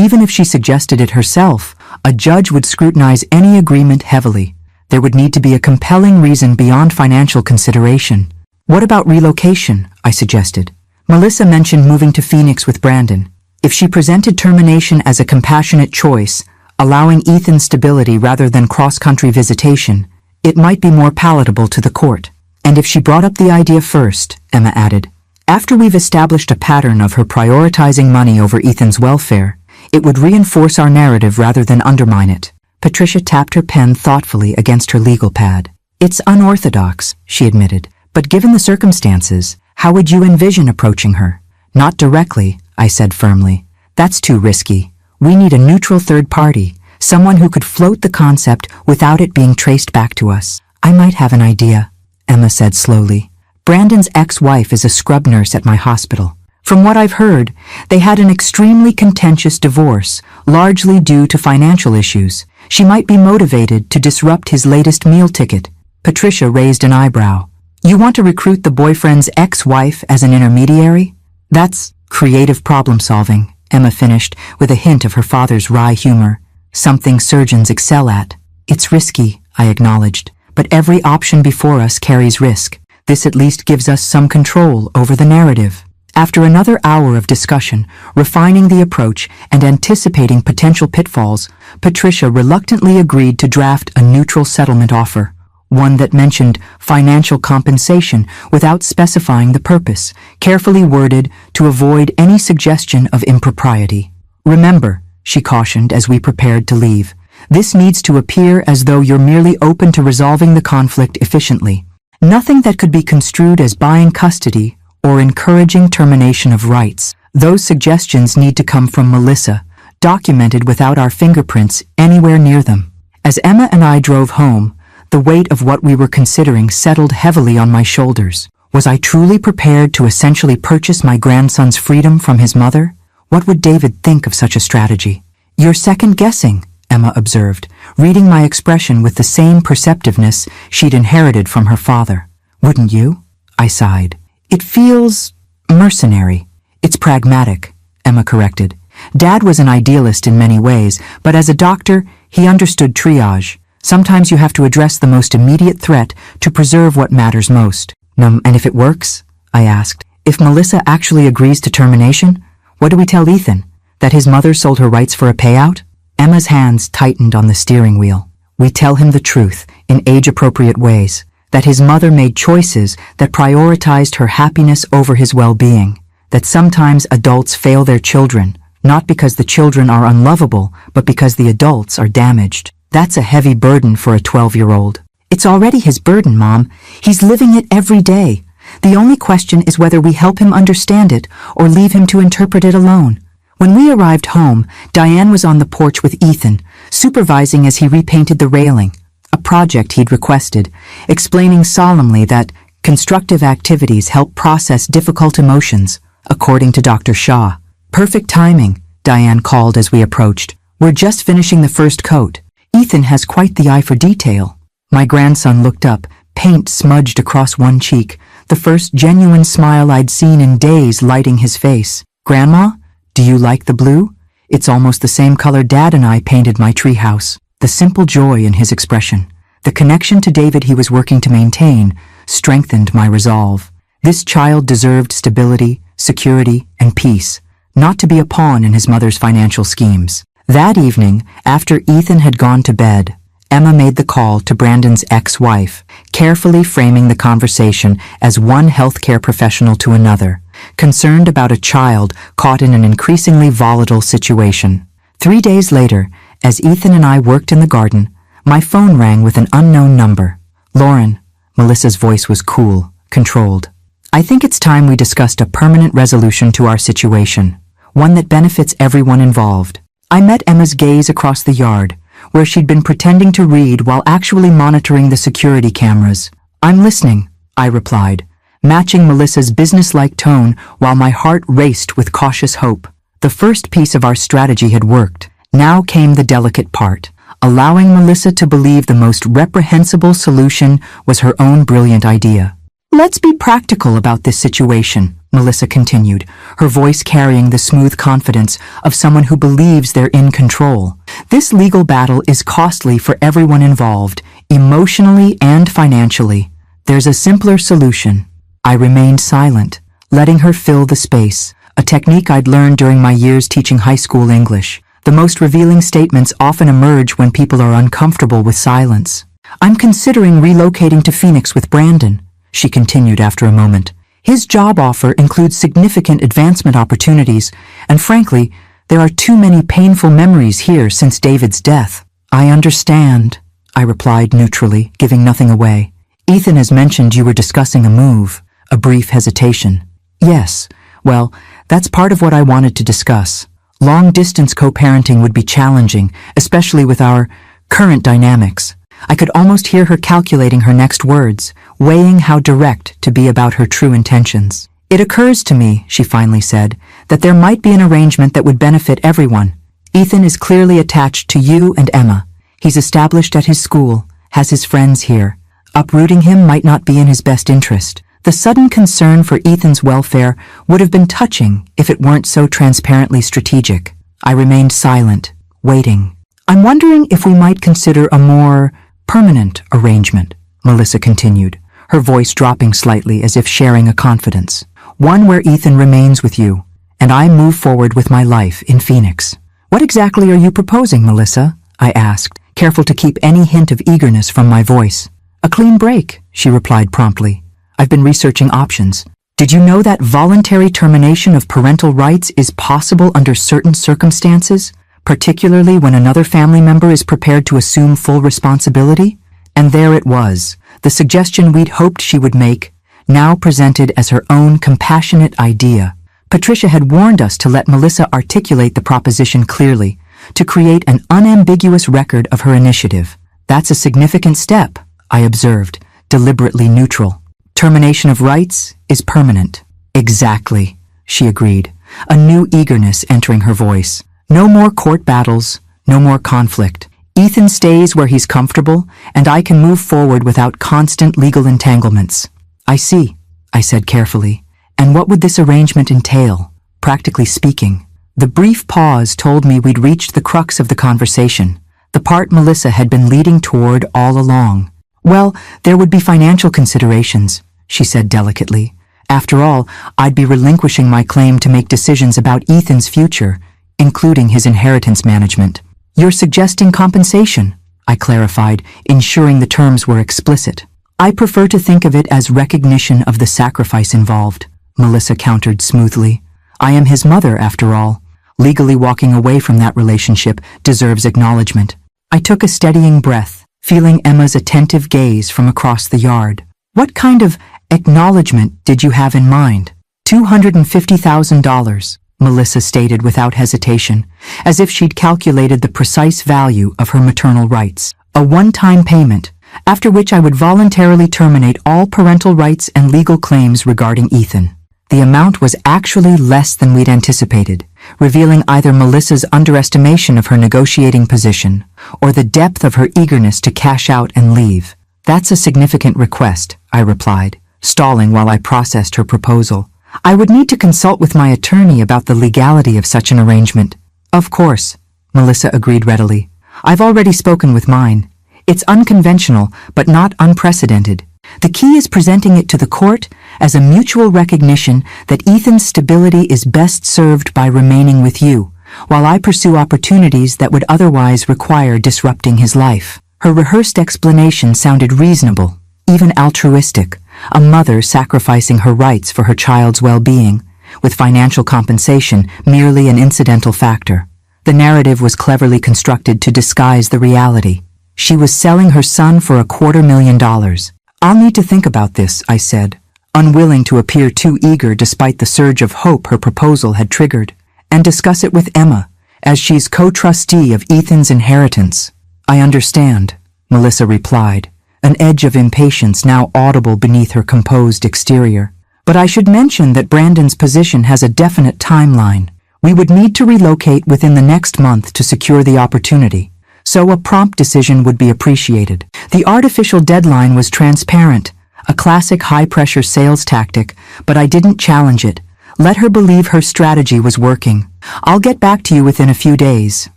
Even if she suggested it herself, a judge would scrutinize any agreement heavily. There would need to be a compelling reason beyond financial consideration. "What about relocation?" I suggested. Melissa mentioned moving to Phoenix with Brandon. If she presented termination as a compassionate choice, allowing Ethan stability rather than cross-country visitation, it might be more palatable to the court. "And if she brought up the idea first," Emma added, "after we've established a pattern of her prioritizing money over Ethan's welfare, it would reinforce our narrative rather than undermine it." Patricia tapped her pen thoughtfully against her legal pad. "It's unorthodox," she admitted, "but given the circumstances, how would you envision approaching her?" "Not directly," I said firmly. "That's too risky. We need a neutral third party, someone who could float the concept without it being traced back to us." "I might have an idea," Emma said slowly. "Brandon's ex-wife is a scrub nurse at my hospital. From what I've heard, they had an extremely contentious divorce, largely due to financial issues. She might be motivated to disrupt his latest meal ticket. Patricia raised an eyebrow. You want to recruit the boyfriend's ex-wife as an intermediary? That's creative problem-solving, Emma finished with a hint of her father's wry humor. Something surgeons excel at. It's risky, I acknowledged, but every option before us carries risk. This at least gives us some control over the narrative. After another hour of discussion, refining the approach and anticipating potential pitfalls, Patricia reluctantly agreed to draft a neutral settlement offer, one that mentioned financial compensation without specifying the purpose, carefully worded to avoid any suggestion of impropriety. Remember, she cautioned as we prepared to leave, this needs to appear as though you're merely open to resolving the conflict efficiently. Nothing that could be construed as buying custody or encouraging termination of rights. Those suggestions need to come from Melissa, documented without our fingerprints anywhere near them. As Emma and I drove home, the weight of what we were considering settled heavily on my shoulders. Was I truly prepared to essentially purchase my grandson's freedom from his mother? What would David think of such a strategy? You're second-guessing, Emma observed, reading my expression with the same perceptiveness she'd inherited from her father. Wouldn't you? I sighed. It feels mercenary. It's pragmatic, Emma corrected. Dad was an idealist in many ways, but as a doctor, he understood triage. Sometimes you have to address the most immediate threat to preserve what matters most. And if it works? I asked. If Melissa actually agrees to termination, what do we tell Ethan? That his mother sold her rights for a payout? Emma's hands tightened on the steering wheel. We tell him the truth, in age-appropriate ways. That his mother made choices that prioritized her happiness over his well-being. That sometimes adults fail their children, not because the children are unlovable, but because the adults are damaged. That's a heavy burden for a 12-year-old. It's already his burden, Mom. He's living it every day. The only question is whether we help him understand it or leave him to interpret it alone. When we arrived home, Diane was on the porch with Ethan, supervising as he repainted the railing, a project he'd requested, explaining solemnly that constructive activities help process difficult emotions, according to Dr. Shaw. Perfect timing, Diane called as we approached. We're just finishing the first coat. Ethan has quite the eye for detail. My grandson looked up, paint smudged across one cheek, the first genuine smile I'd seen in days lighting his face. Grandma, do you like the blue? It's almost the same color Dad and I painted my treehouse. The simple joy in his expression, the connection to David he was working to maintain, strengthened my resolve. This child deserved stability, security, and peace, not to be a pawn in his mother's financial schemes. That evening, after Ethan had gone to bed, Emma made the call to Brandon's ex-wife, carefully framing the conversation as one healthcare professional to another, concerned about a child caught in an increasingly volatile situation. 3 days later, as Ethan and I worked in the garden, my phone rang with an unknown number. Lauren, Melissa's voice was cool, controlled. I think it's time we discussed a permanent resolution to our situation, one that benefits everyone involved. I met Emma's gaze across the yard, where she'd been pretending to read while actually monitoring the security cameras. I'm listening, I replied, matching Melissa's businesslike tone while my heart raced with cautious hope. The first piece of our strategy had worked. Now came the delicate part, allowing Melissa to believe the most reprehensible solution was her own brilliant idea. Let's be practical about this situation, Melissa continued, her voice carrying the smooth confidence of someone who believes they're in control. This legal battle is costly for everyone involved, emotionally and financially. There's a simpler solution. I remained silent, letting her fill the space, a technique I'd learned during my years teaching high school English. The most revealing statements often emerge when people are uncomfortable with silence. I'm considering relocating to Phoenix with Brandon, she continued after a moment. His job offer includes significant advancement opportunities, and frankly, there are too many painful memories here since David's death. I understand, I replied neutrally, giving nothing away. Ethan has mentioned you were discussing a move. A brief hesitation. Yes, well, that's part of what I wanted to discuss. Long-distance co-parenting would be challenging, especially with our current dynamics. I could almost hear her calculating her next words, weighing how direct to be about her true intentions. It occurs to me, she finally said, that there might be an arrangement that would benefit everyone. Ethan is clearly attached to you and Emma. He's established at his school, has his friends here. Uprooting him might not be in his best interest. The sudden concern for Ethan's welfare would have been touching if it weren't so transparently strategic. I remained silent, waiting. I'm wondering if we might consider a more permanent arrangement, Melissa continued, her voice dropping slightly as if sharing a confidence. One where Ethan remains with you, and I move forward with my life in Phoenix. What exactly are you proposing, Melissa? I asked, careful to keep any hint of eagerness from my voice. A clean break, she replied promptly. I've been researching options. Did you know that voluntary termination of parental rights is possible under certain circumstances, particularly when another family member is prepared to assume full responsibility? And there it was, the suggestion we'd hoped she would make, now presented as her own compassionate idea. Patricia had warned us to let Melissa articulate the proposition clearly, to create an unambiguous record of her initiative. That's a significant step, I observed, deliberately neutral. Termination of rights is permanent. Exactly, she agreed, a new eagerness entering her voice. No more court battles, no more conflict. Ethan stays where he's comfortable, and I can move forward without constant legal entanglements. I see, I said carefully. And what would this arrangement entail, practically speaking? The brief pause told me we'd reached the crux of the conversation, the part Melissa had been leading toward all along. Well, there would be financial considerations, she said delicately. After all, I'd be relinquishing my claim to make decisions about Ethan's future, including his inheritance management. You're suggesting compensation, I clarified, ensuring the terms were explicit. I prefer to think of it as recognition of the sacrifice involved, Melissa countered smoothly. I am his mother, after all. Legally walking away from that relationship deserves acknowledgement. I took a steadying breath, feeling Emma's attentive gaze from across the yard. What kind of acknowledgement did you have in mind? $250,000, Melissa stated without hesitation, as if she'd calculated the precise value of her maternal rights. A one-time payment, after which I would voluntarily terminate all parental rights and legal claims regarding Ethan. The amount was actually less than we'd anticipated, revealing either Melissa's underestimation of her negotiating position or the depth of her eagerness to cash out and leave. That's a significant request, I replied, stalling while I processed her proposal. I would need to consult with my attorney about the legality of such an arrangement. Of course, Melissa agreed readily. I've already spoken with mine. It's unconventional, but not unprecedented. The key is presenting it to the court as a mutual recognition that Ethan's stability is best served by remaining with you, while I pursue opportunities that would otherwise require disrupting his life. Her rehearsed explanation sounded reasonable, even altruistic, a mother sacrificing her rights for her child's well-being, with financial compensation merely an incidental factor. The narrative was cleverly constructed to disguise the reality. She was selling her son for $250,000. I'll need to think about this, I said, unwilling to appear too eager despite the surge of hope her proposal had triggered, and discuss it with Emma, as she's co-trustee of Ethan's inheritance. I understand, Melissa replied, an edge of impatience now audible beneath her composed exterior. But I should mention that Brandon's position has a definite timeline. We would need to relocate within the next month to secure the opportunity, so a prompt decision would be appreciated. The artificial deadline was transparent, a classic high-pressure sales tactic, but I didn't challenge it. Let her believe her strategy was working. I'll get back to you within a few days,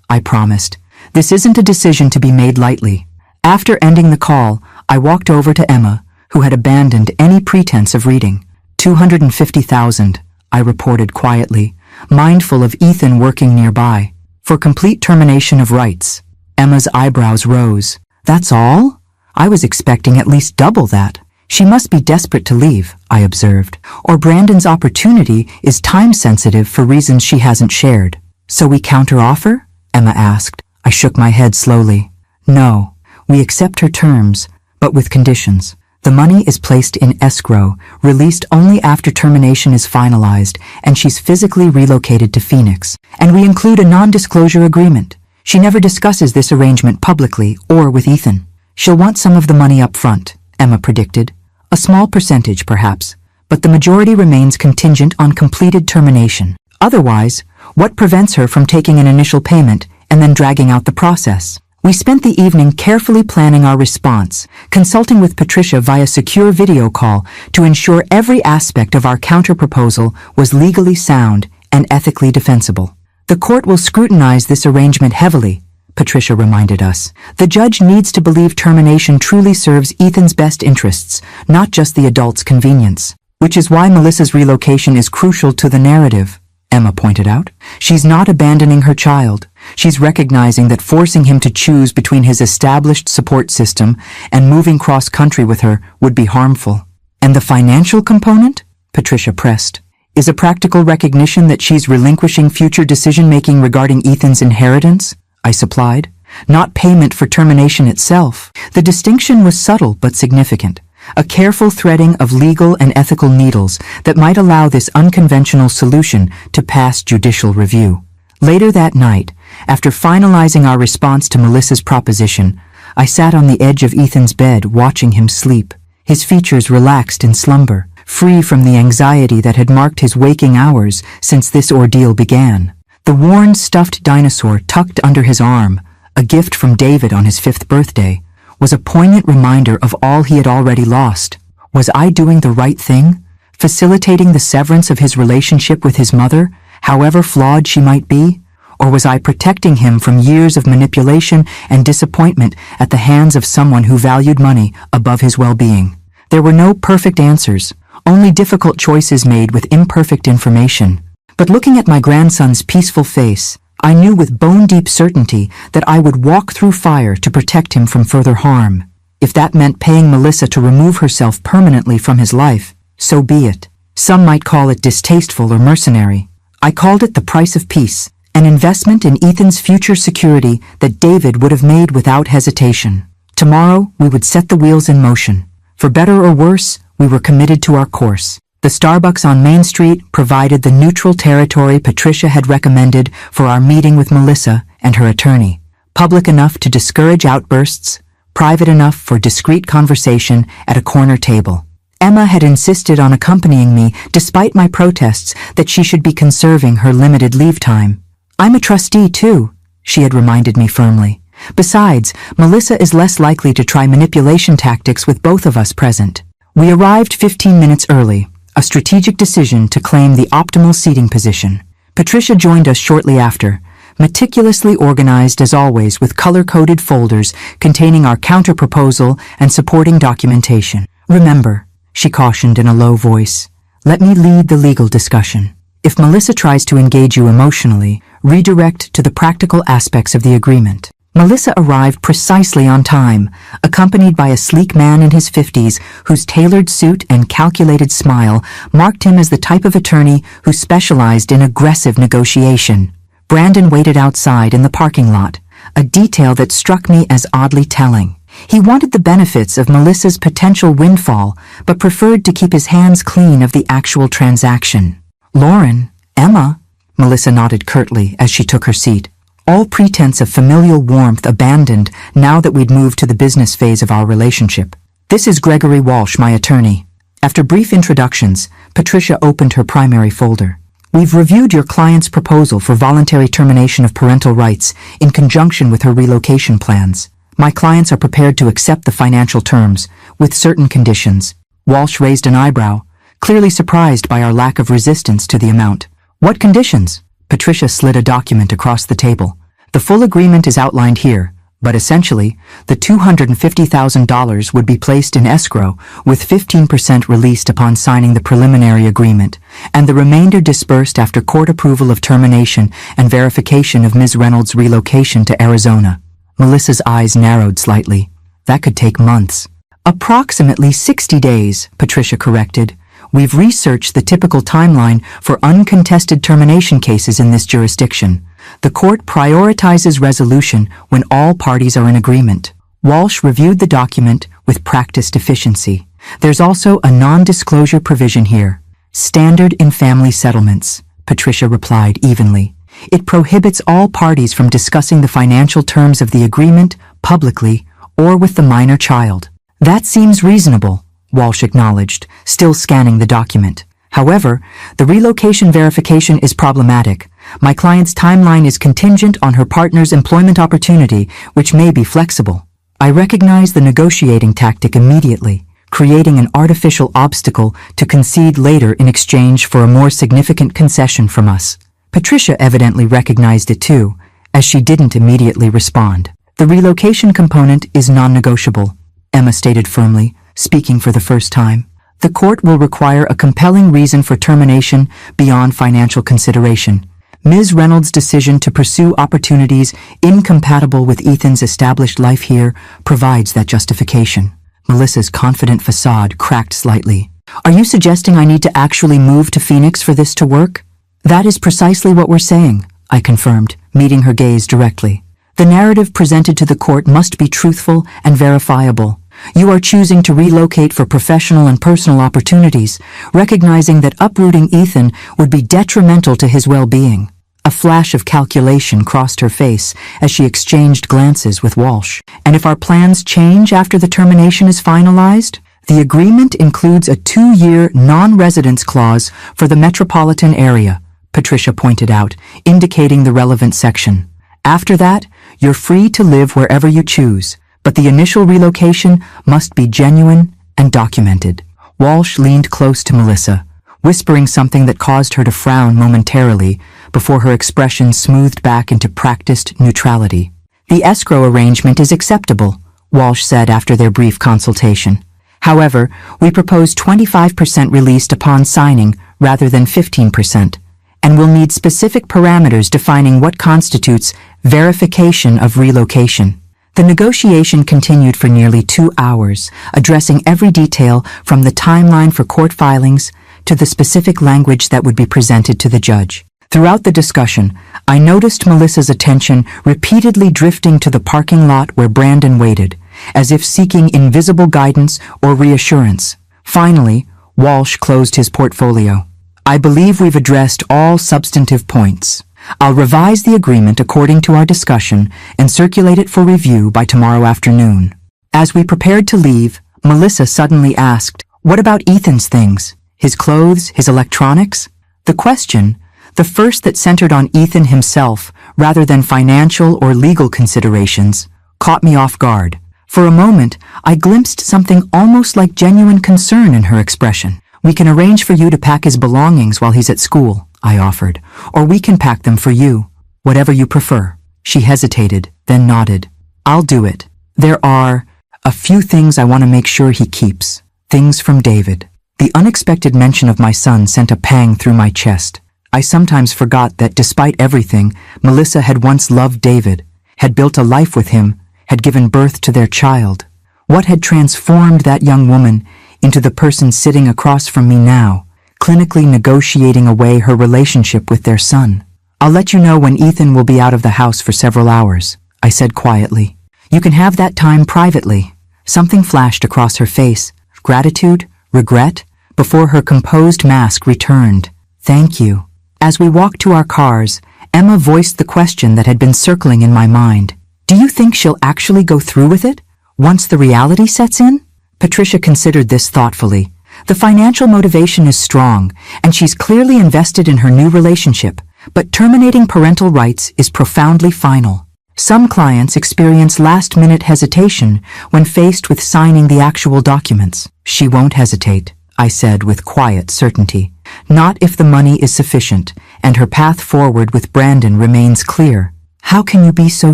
I promised. This isn't a decision to be made lightly. After ending the call, I walked over to Emma, who had abandoned any pretense of reading. $250,000, I reported quietly, mindful of Ethan working nearby. For complete termination of rights. Emma's eyebrows rose. That's all? I was expecting at least double that. She must be desperate to leave, I observed, or Brandon's opportunity is time-sensitive for reasons she hasn't shared. So we counter-offer? Emma asked. I shook my head slowly. No, we accept her terms, but with conditions. The money is placed in escrow, released only after termination is finalized, and she's physically relocated to Phoenix. And we include a non-disclosure agreement. She never discusses this arrangement publicly or with Ethan. She'll want some of the money up front, Emma predicted. A small percentage, perhaps, but the majority remains contingent on completed termination. Otherwise, what prevents her from taking an initial payment and then dragging out the process? We spent the evening carefully planning our response, consulting with Patricia via secure video call to ensure every aspect of our counterproposal was legally sound and ethically defensible. The court will scrutinize this arrangement heavily, Patricia reminded us. The judge needs to believe termination truly serves Ethan's best interests, not just the adult's convenience. Which is why Melissa's relocation is crucial to the narrative, Emma pointed out. She's not abandoning her child. She's recognizing that forcing him to choose between his established support system and moving cross-country with her would be harmful. And the financial component? Patricia pressed. Is a practical recognition that she's relinquishing future decision-making regarding Ethan's inheritance? I supplied. Not payment for termination itself. The distinction was subtle but significant. A careful threading of legal and ethical needles that might allow this unconventional solution to pass judicial review. Later that night, after finalizing our response to Melissa's proposition, I sat on the edge of Ethan's bed watching him sleep, his features relaxed in slumber, free from the anxiety that had marked his waking hours since this ordeal began. The worn stuffed dinosaur tucked under his arm, a gift from David on his 5th birthday, was a poignant reminder of all he had already lost. Was I doing the right thing? Facilitating the severance of his relationship with his mother, however flawed she might be? Or was I protecting him from years of manipulation and disappointment at the hands of someone who valued money above his well-being? There were no perfect answers, only difficult choices made with imperfect information. But looking at my grandson's peaceful face, I knew with bone-deep certainty that I would walk through fire to protect him from further harm. If that meant paying Melissa to remove herself permanently from his life, so be it. Some might call it distasteful or mercenary. I called it the price of peace, an investment in Ethan's future security that David would have made without hesitation. Tomorrow, we would set the wheels in motion. For better or worse, we were committed to our course. The Starbucks on Main Street provided the neutral territory Patricia had recommended for our meeting with Melissa and her attorney. Public enough to discourage outbursts, private enough for discreet conversation at a corner table. Emma had insisted on accompanying me despite my protests that she should be conserving her limited leave time. I'm a trustee too, she had reminded me firmly. Besides, Melissa is less likely to try manipulation tactics with both of us present. We arrived 15 minutes early. A strategic decision to claim the optimal seating position. Patricia joined us shortly after, meticulously organized as always with color-coded folders containing our counter-proposal and supporting documentation. Remember, she cautioned in a low voice, let me lead the legal discussion. If Melissa tries to engage you emotionally, redirect to the practical aspects of the agreement. Melissa arrived precisely on time, accompanied by a sleek man in his 50s whose tailored suit and calculated smile marked him as the type of attorney who specialized in aggressive negotiation. Brandon waited outside in the parking lot, a detail that struck me as oddly telling. He wanted the benefits of Melissa's potential windfall, but preferred to keep his hands clean of the actual transaction. Lauren, Emma, Melissa nodded curtly as she took her seat. All pretense of familial warmth abandoned now that we'd moved to the business phase of our relationship. This is Gregory Walsh, my attorney. After brief introductions, Patricia opened her primary folder. We've reviewed your client's proposal for voluntary termination of parental rights in conjunction with her relocation plans. My clients are prepared to accept the financial terms, with certain conditions. Walsh raised an eyebrow, clearly surprised by our lack of resistance to the amount. What conditions? Patricia slid a document across the table. The full agreement is outlined here, but essentially, the $250,000 would be placed in escrow, with 15% released upon signing the preliminary agreement, and the remainder dispersed after court approval of termination and verification of Ms. Reynolds' relocation to Arizona. Melissa's eyes narrowed slightly. That could take months. Approximately 60 days, Patricia corrected. We've researched the typical timeline for uncontested termination cases in this jurisdiction. The court prioritizes resolution when all parties are in agreement. Walsh reviewed the document with practiced efficiency. There's also a non-disclosure provision here. Standard in family settlements, Patricia replied evenly. It prohibits all parties from discussing the financial terms of the agreement publicly or with the minor child. That seems reasonable, Walsh acknowledged, still scanning the document. However, the relocation verification is problematic. My client's timeline is contingent on her partner's employment opportunity, which may be flexible. I recognize the negotiating tactic immediately, creating an artificial obstacle to concede later in exchange for a more significant concession from us. Patricia evidently recognized it too, as she didn't immediately respond. The relocation component is non-negotiable, Emma stated firmly, speaking for the first time. The court will require a compelling reason for termination beyond financial consideration. Ms. Reynolds' decision to pursue opportunities incompatible with Ethan's established life here provides that justification. Melissa's confident facade cracked slightly. Are you suggesting I need to actually move to Phoenix for this to work? That is precisely what we're saying, I confirmed, meeting her gaze directly. The narrative presented to the court must be truthful and verifiable. You are choosing to relocate for professional and personal opportunities, recognizing that uprooting Ethan would be detrimental to his well-being. A flash of calculation crossed her face as she exchanged glances with Walsh. And if our plans change after the termination is finalized? The agreement includes a 2-year non-residence clause for the metropolitan area, Patricia pointed out, indicating the relevant section. After that, you're free to live wherever you choose, but the initial relocation must be genuine and documented. Walsh leaned close to Melissa, whispering something that caused her to frown momentarily before her expression smoothed back into practiced neutrality. The escrow arrangement is acceptable, Walsh said after their brief consultation. However, we propose 25% released upon signing rather than 15%, and will need specific parameters defining what constitutes verification of relocation. The negotiation continued for nearly 2 hours, addressing every detail from the timeline for court filings to the specific language that would be presented to the judge. Throughout the discussion, I noticed Melissa's attention repeatedly drifting to the parking lot where Brandon waited, as if seeking invisible guidance or reassurance. Finally, Walsh closed his portfolio. I believe we've addressed all substantive points. I'll revise the agreement according to our discussion and circulate it for review by tomorrow afternoon. As we prepared to leave, Melissa suddenly asked, "What about Ethan's things? His clothes, his electronics?" The question, the first that centered on Ethan himself rather than financial or legal considerations, caught me off guard. For a moment, I glimpsed something almost like genuine concern in her expression. "We can arrange for you to pack his belongings while he's at school," I offered, "or we can pack them for you. Whatever you prefer." She hesitated, then nodded. "I'll do it. There are a few things I want to make sure he keeps. Things from David." The unexpected mention of my son sent a pang through my chest. I sometimes forgot that despite everything, Melissa had once loved David, had built a life with him, had given birth to their child. What had transformed that young woman into the person sitting across from me now, clinically negotiating away her relationship with their son? "I'll let you know when Ethan will be out of the house for several hours," I said quietly. "You can have that time privately." Something flashed across her face, gratitude, regret, before her composed mask returned. "Thank you." As we walked to our cars, Emma voiced the question that had been circling in my mind. "Do you think she'll actually go through with it, once the reality sets in?" Patricia considered this thoughtfully. The financial motivation is strong, and she's clearly invested in her new relationship, but terminating parental rights is profoundly final. Some clients experience last-minute hesitation when faced with signing the actual documents. "She won't hesitate," I said with quiet certainty. "Not if the money is sufficient, and her path forward with Brandon remains clear." "How can you be so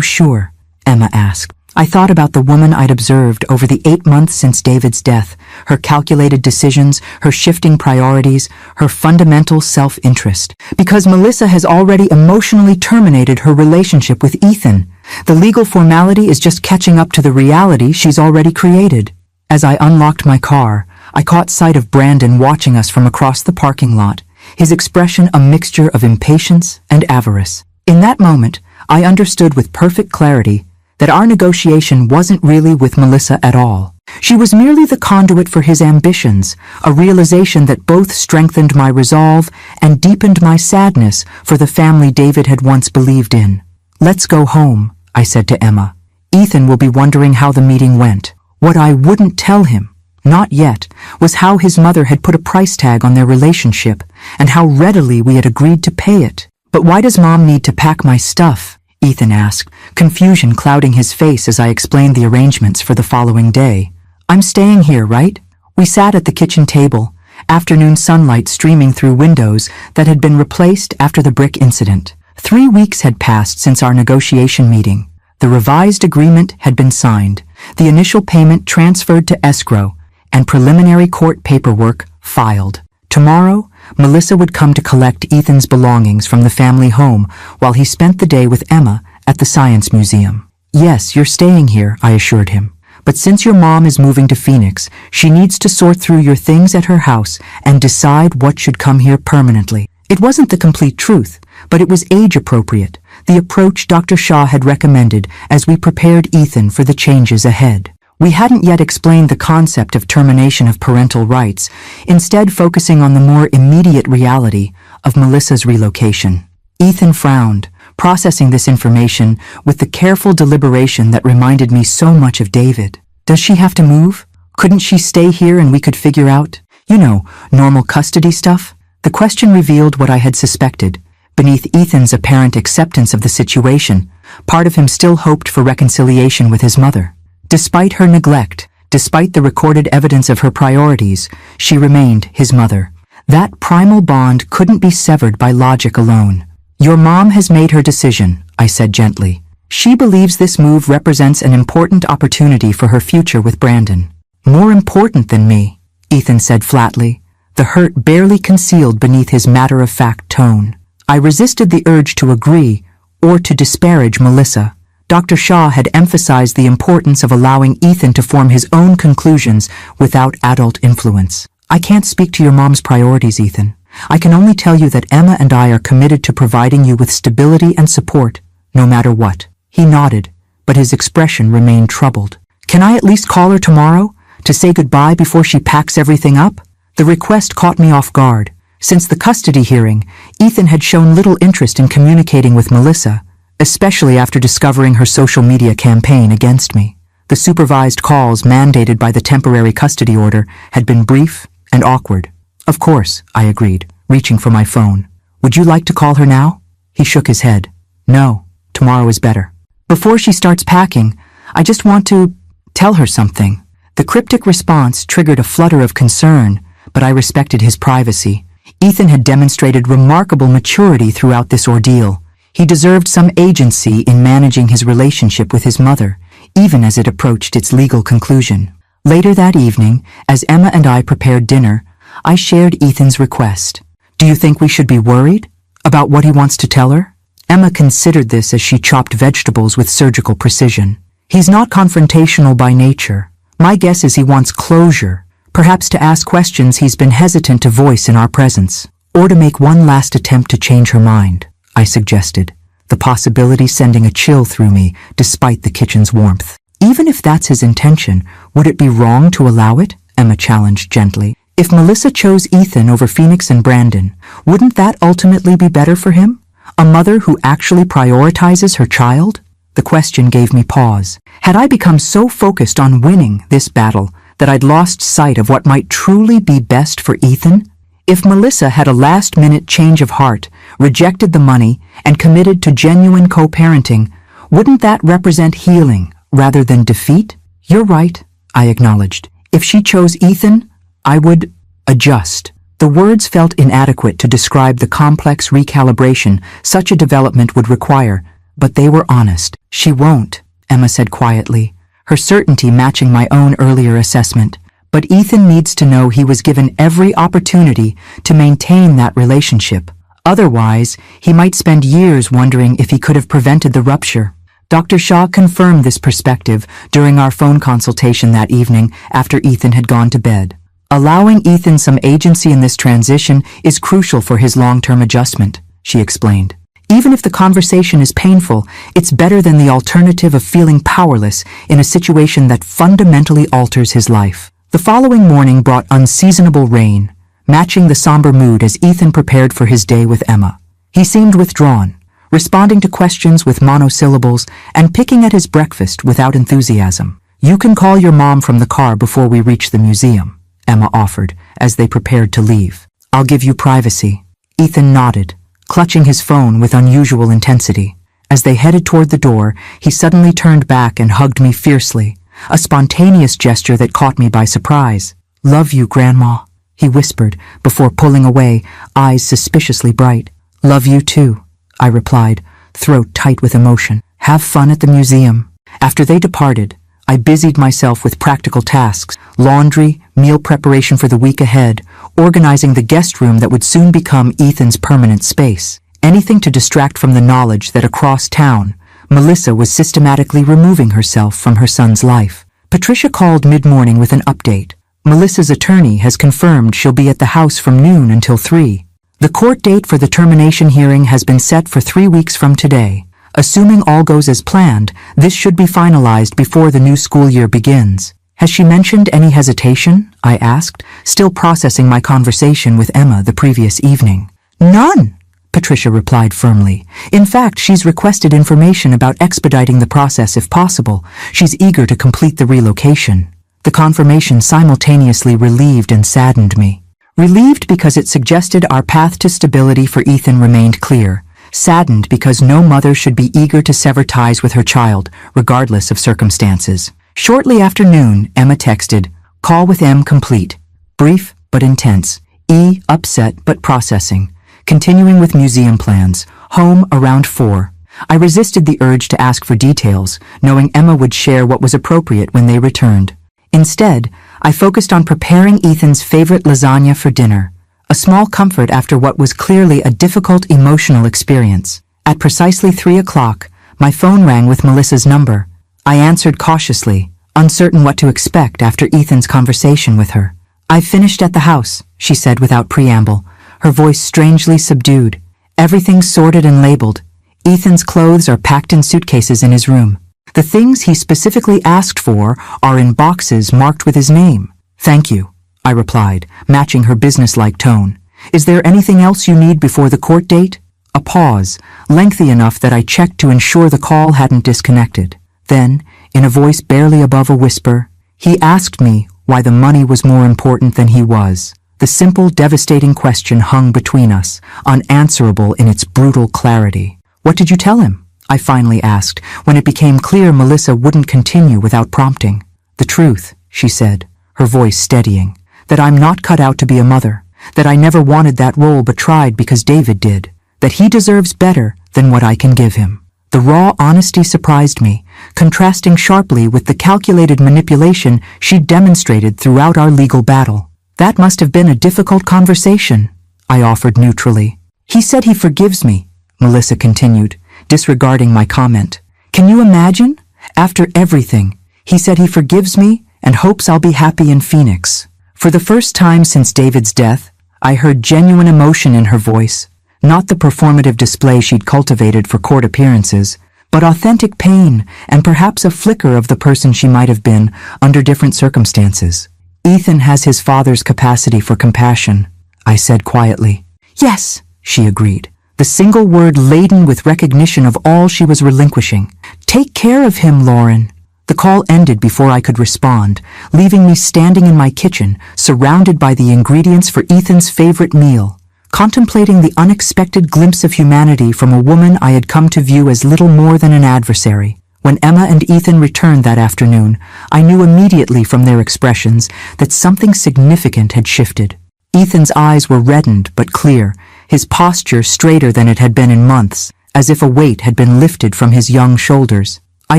sure?" Emma asked. I thought about the woman I'd observed over the 8 months since David's death, her calculated decisions, her shifting priorities, her fundamental self-interest. Because Melissa has already emotionally terminated her relationship with Ethan. The legal formality is just catching up to the reality she's already created. As I unlocked my car, I caught sight of Brandon watching us from across the parking lot, his expression a mixture of impatience and avarice. In that moment, I understood with perfect clarity that our negotiation wasn't really with Melissa at all. She was merely the conduit for his ambitions, a realization that both strengthened my resolve and deepened my sadness for the family David had once believed in. "Let's go home," I said to Emma. "Ethan will be wondering how the meeting went." What I wouldn't tell him, not yet, was how his mother had put a price tag on their relationship and how readily we had agreed to pay it. But why does Mom need to pack my stuff? Ethan asked, confusion clouding his face as I explained the arrangements for the following day. I'm staying here, right? We sat at the kitchen table, afternoon sunlight streaming through windows that had been replaced after the brick incident. 3 weeks had passed since our negotiation meeting. The revised agreement had been signed, the initial payment transferred to escrow, and preliminary court paperwork filed. Tomorrow, Melissa would come to collect Ethan's belongings from the family home while he spent the day with Emma at the Science Museum. Yes, you're staying here, I assured him. But since your mom is moving to Phoenix, she needs to sort through your things at her house and decide what should come here permanently. It wasn't the complete truth, but it was age-appropriate, the approach Dr. Shaw had recommended as we prepared Ethan for the changes ahead. We hadn't yet explained the concept of termination of parental rights, instead focusing on the more immediate reality of Melissa's relocation. Ethan frowned, processing this information with the careful deliberation that reminded me so much of David. Does she have to move? Couldn't she stay here and we could figure out, normal custody stuff? The question revealed what I had suspected. Beneath Ethan's apparent acceptance of the situation, part of him still hoped for reconciliation with his mother. Despite her neglect, despite the recorded evidence of her priorities, she remained his mother. That primal bond couldn't be severed by logic alone. Your mom has made her decision, I said gently. She believes this move represents an important opportunity for her future with Brandon. More important than me, Ethan said flatly, the hurt barely concealed beneath his matter-of-fact tone. I resisted the urge to agree or to disparage Melissa. Dr. Shaw had emphasized the importance of allowing Ethan to form his own conclusions without adult influence. I can't speak to your mom's priorities, Ethan. I can only tell you that Emma and I are committed to providing you with stability and support, no matter what. He nodded, but his expression remained troubled. Can I at least call her tomorrow, to say goodbye before she packs everything up? The request caught me off guard. Since the custody hearing, Ethan had shown little interest in communicating with Melissa, especially after discovering her social media campaign against me. The supervised calls mandated by the temporary custody order had been brief and awkward. Of course, I agreed, reaching for my phone. Would you like to call her now? He shook his head. No, tomorrow is better. Before she starts packing, I just want to tell her something. The cryptic response triggered a flutter of concern, but I respected his privacy. Ethan had demonstrated remarkable maturity throughout this ordeal. He deserved some agency in managing his relationship with his mother, even as it approached its legal conclusion. Later that evening, as Emma and I prepared dinner, I shared Ethan's request. Do you think we should be worried about what he wants to tell her? Emma considered this as she chopped vegetables with surgical precision. He's not confrontational by nature. My guess is he wants closure, perhaps to ask questions he's been hesitant to voice in our presence, or to make one last attempt to change her mind, I suggested, the possibility sending a chill through me despite the kitchen's warmth. Even if that's his intention, would it be wrong to allow it? Emma challenged gently. If Melissa chose Ethan over Phoenix and Brandon, wouldn't that ultimately be better for him? A mother who actually prioritizes her child? The question gave me pause. Had I become so focused on winning this battle that I'd lost sight of what might truly be best for Ethan? If Melissa had a last-minute change of heart, rejected the money, and committed to genuine co-parenting, wouldn't that represent healing rather than defeat? You're right, I acknowledged. If she chose Ethan, I would adjust. The words felt inadequate to describe the complex recalibration such a development would require, but they were honest. She won't, Emma said quietly, her certainty matching my own earlier assessment. But Ethan needs to know he was given every opportunity to maintain that relationship. Otherwise, he might spend years wondering if he could have prevented the rupture. Dr. Shaw confirmed this perspective during our phone consultation that evening after Ethan had gone to bed. Allowing Ethan some agency in this transition is crucial for his long-term adjustment, she explained. Even if the conversation is painful, it's better than the alternative of feeling powerless in a situation that fundamentally alters his life. The following morning brought unseasonable rain, matching the somber mood as Ethan prepared for his day with Emma. He seemed withdrawn, responding to questions with monosyllables and picking at his breakfast without enthusiasm. You can call your mom from the car before we reach the museum, Emma offered as they prepared to leave. I'll give you privacy. Ethan nodded, clutching his phone with unusual intensity. As they headed toward the door, he suddenly turned back and hugged me fiercely, a spontaneous gesture that caught me by surprise. "Love you, Grandma," he whispered, before pulling away, eyes suspiciously bright. "Love you too," I replied, throat tight with emotion. "Have fun at the museum." After they departed, I busied myself with practical tasks, laundry, meal preparation for the week ahead, organizing the guest room that would soon become Ethan's permanent space. Anything to distract from the knowledge that across town, Melissa was systematically removing herself from her son's life. Patricia called mid-morning with an update. Melissa's attorney has confirmed she'll be at the house from noon until 3. The court date for the termination hearing has been set for 3 weeks from today. Assuming all goes as planned, this should be finalized before the new school year begins. "Has she mentioned any hesitation?" I asked, still processing my conversation with Emma the previous evening. "None," Patricia replied firmly. "In fact, she's requested information about expediting the process if possible. She's eager to complete the relocation." The confirmation simultaneously relieved and saddened me. Relieved because it suggested our path to stability for Ethan remained clear. Saddened because no mother should be eager to sever ties with her child, regardless of circumstances. Shortly after noon, Emma texted, "Call with M complete. Brief but intense. E upset but processing. Continuing with museum plans. Home around 4. I resisted the urge to ask for details, knowing Emma would share what was appropriate when they returned. Instead, I focused on preparing Ethan's favorite lasagna for dinner, a small comfort after what was clearly a difficult emotional experience. At precisely 3 o'clock, my phone rang with Melissa's number. I answered cautiously, uncertain what to expect after Ethan's conversation with her. "I've finished at the house," she said without preamble, her voice strangely subdued. "Everything's sorted and labeled. Ethan's clothes are packed in suitcases in his room. The things he specifically asked for are in boxes marked with his name." "Thank you," I replied, matching her businesslike tone. "Is there anything else you need before the court date?" A pause, lengthy enough that I checked to ensure the call hadn't disconnected. Then, in a voice barely above a whisper, he asked me why the money was more important than he was. The simple, devastating question hung between us, unanswerable in its brutal clarity. "What did you tell him?" I finally asked, when it became clear Melissa wouldn't continue without prompting. "The truth," she said, her voice steadying, "that I'm not cut out to be a mother, that I never wanted that role but tried because David did, that he deserves better than what I can give him." The raw honesty surprised me, contrasting sharply with the calculated manipulation she'd demonstrated throughout our legal battle. "That must have been a difficult conversation," I offered neutrally. "He said he forgives me," Melissa continued, disregarding my comment. "Can you imagine? After everything, he said he forgives me and hopes I'll be happy in Phoenix." For the first time since David's death, I heard genuine emotion in her voice, not the performative display she'd cultivated for court appearances, but authentic pain and perhaps a flicker of the person she might have been under different circumstances. "Ethan has his father's capacity for compassion," I said quietly. "Yes," she agreed, the single word laden with recognition of all she was relinquishing. "Take care of him, Lauren." The call ended before I could respond, leaving me standing in my kitchen, surrounded by the ingredients for Ethan's favorite meal, contemplating the unexpected glimpse of humanity from a woman I had come to view as little more than an adversary. When Emma and Ethan returned that afternoon, I knew immediately from their expressions that something significant had shifted. Ethan's eyes were reddened but clear, his posture straighter than it had been in months, as if a weight had been lifted from his young shoulders. "I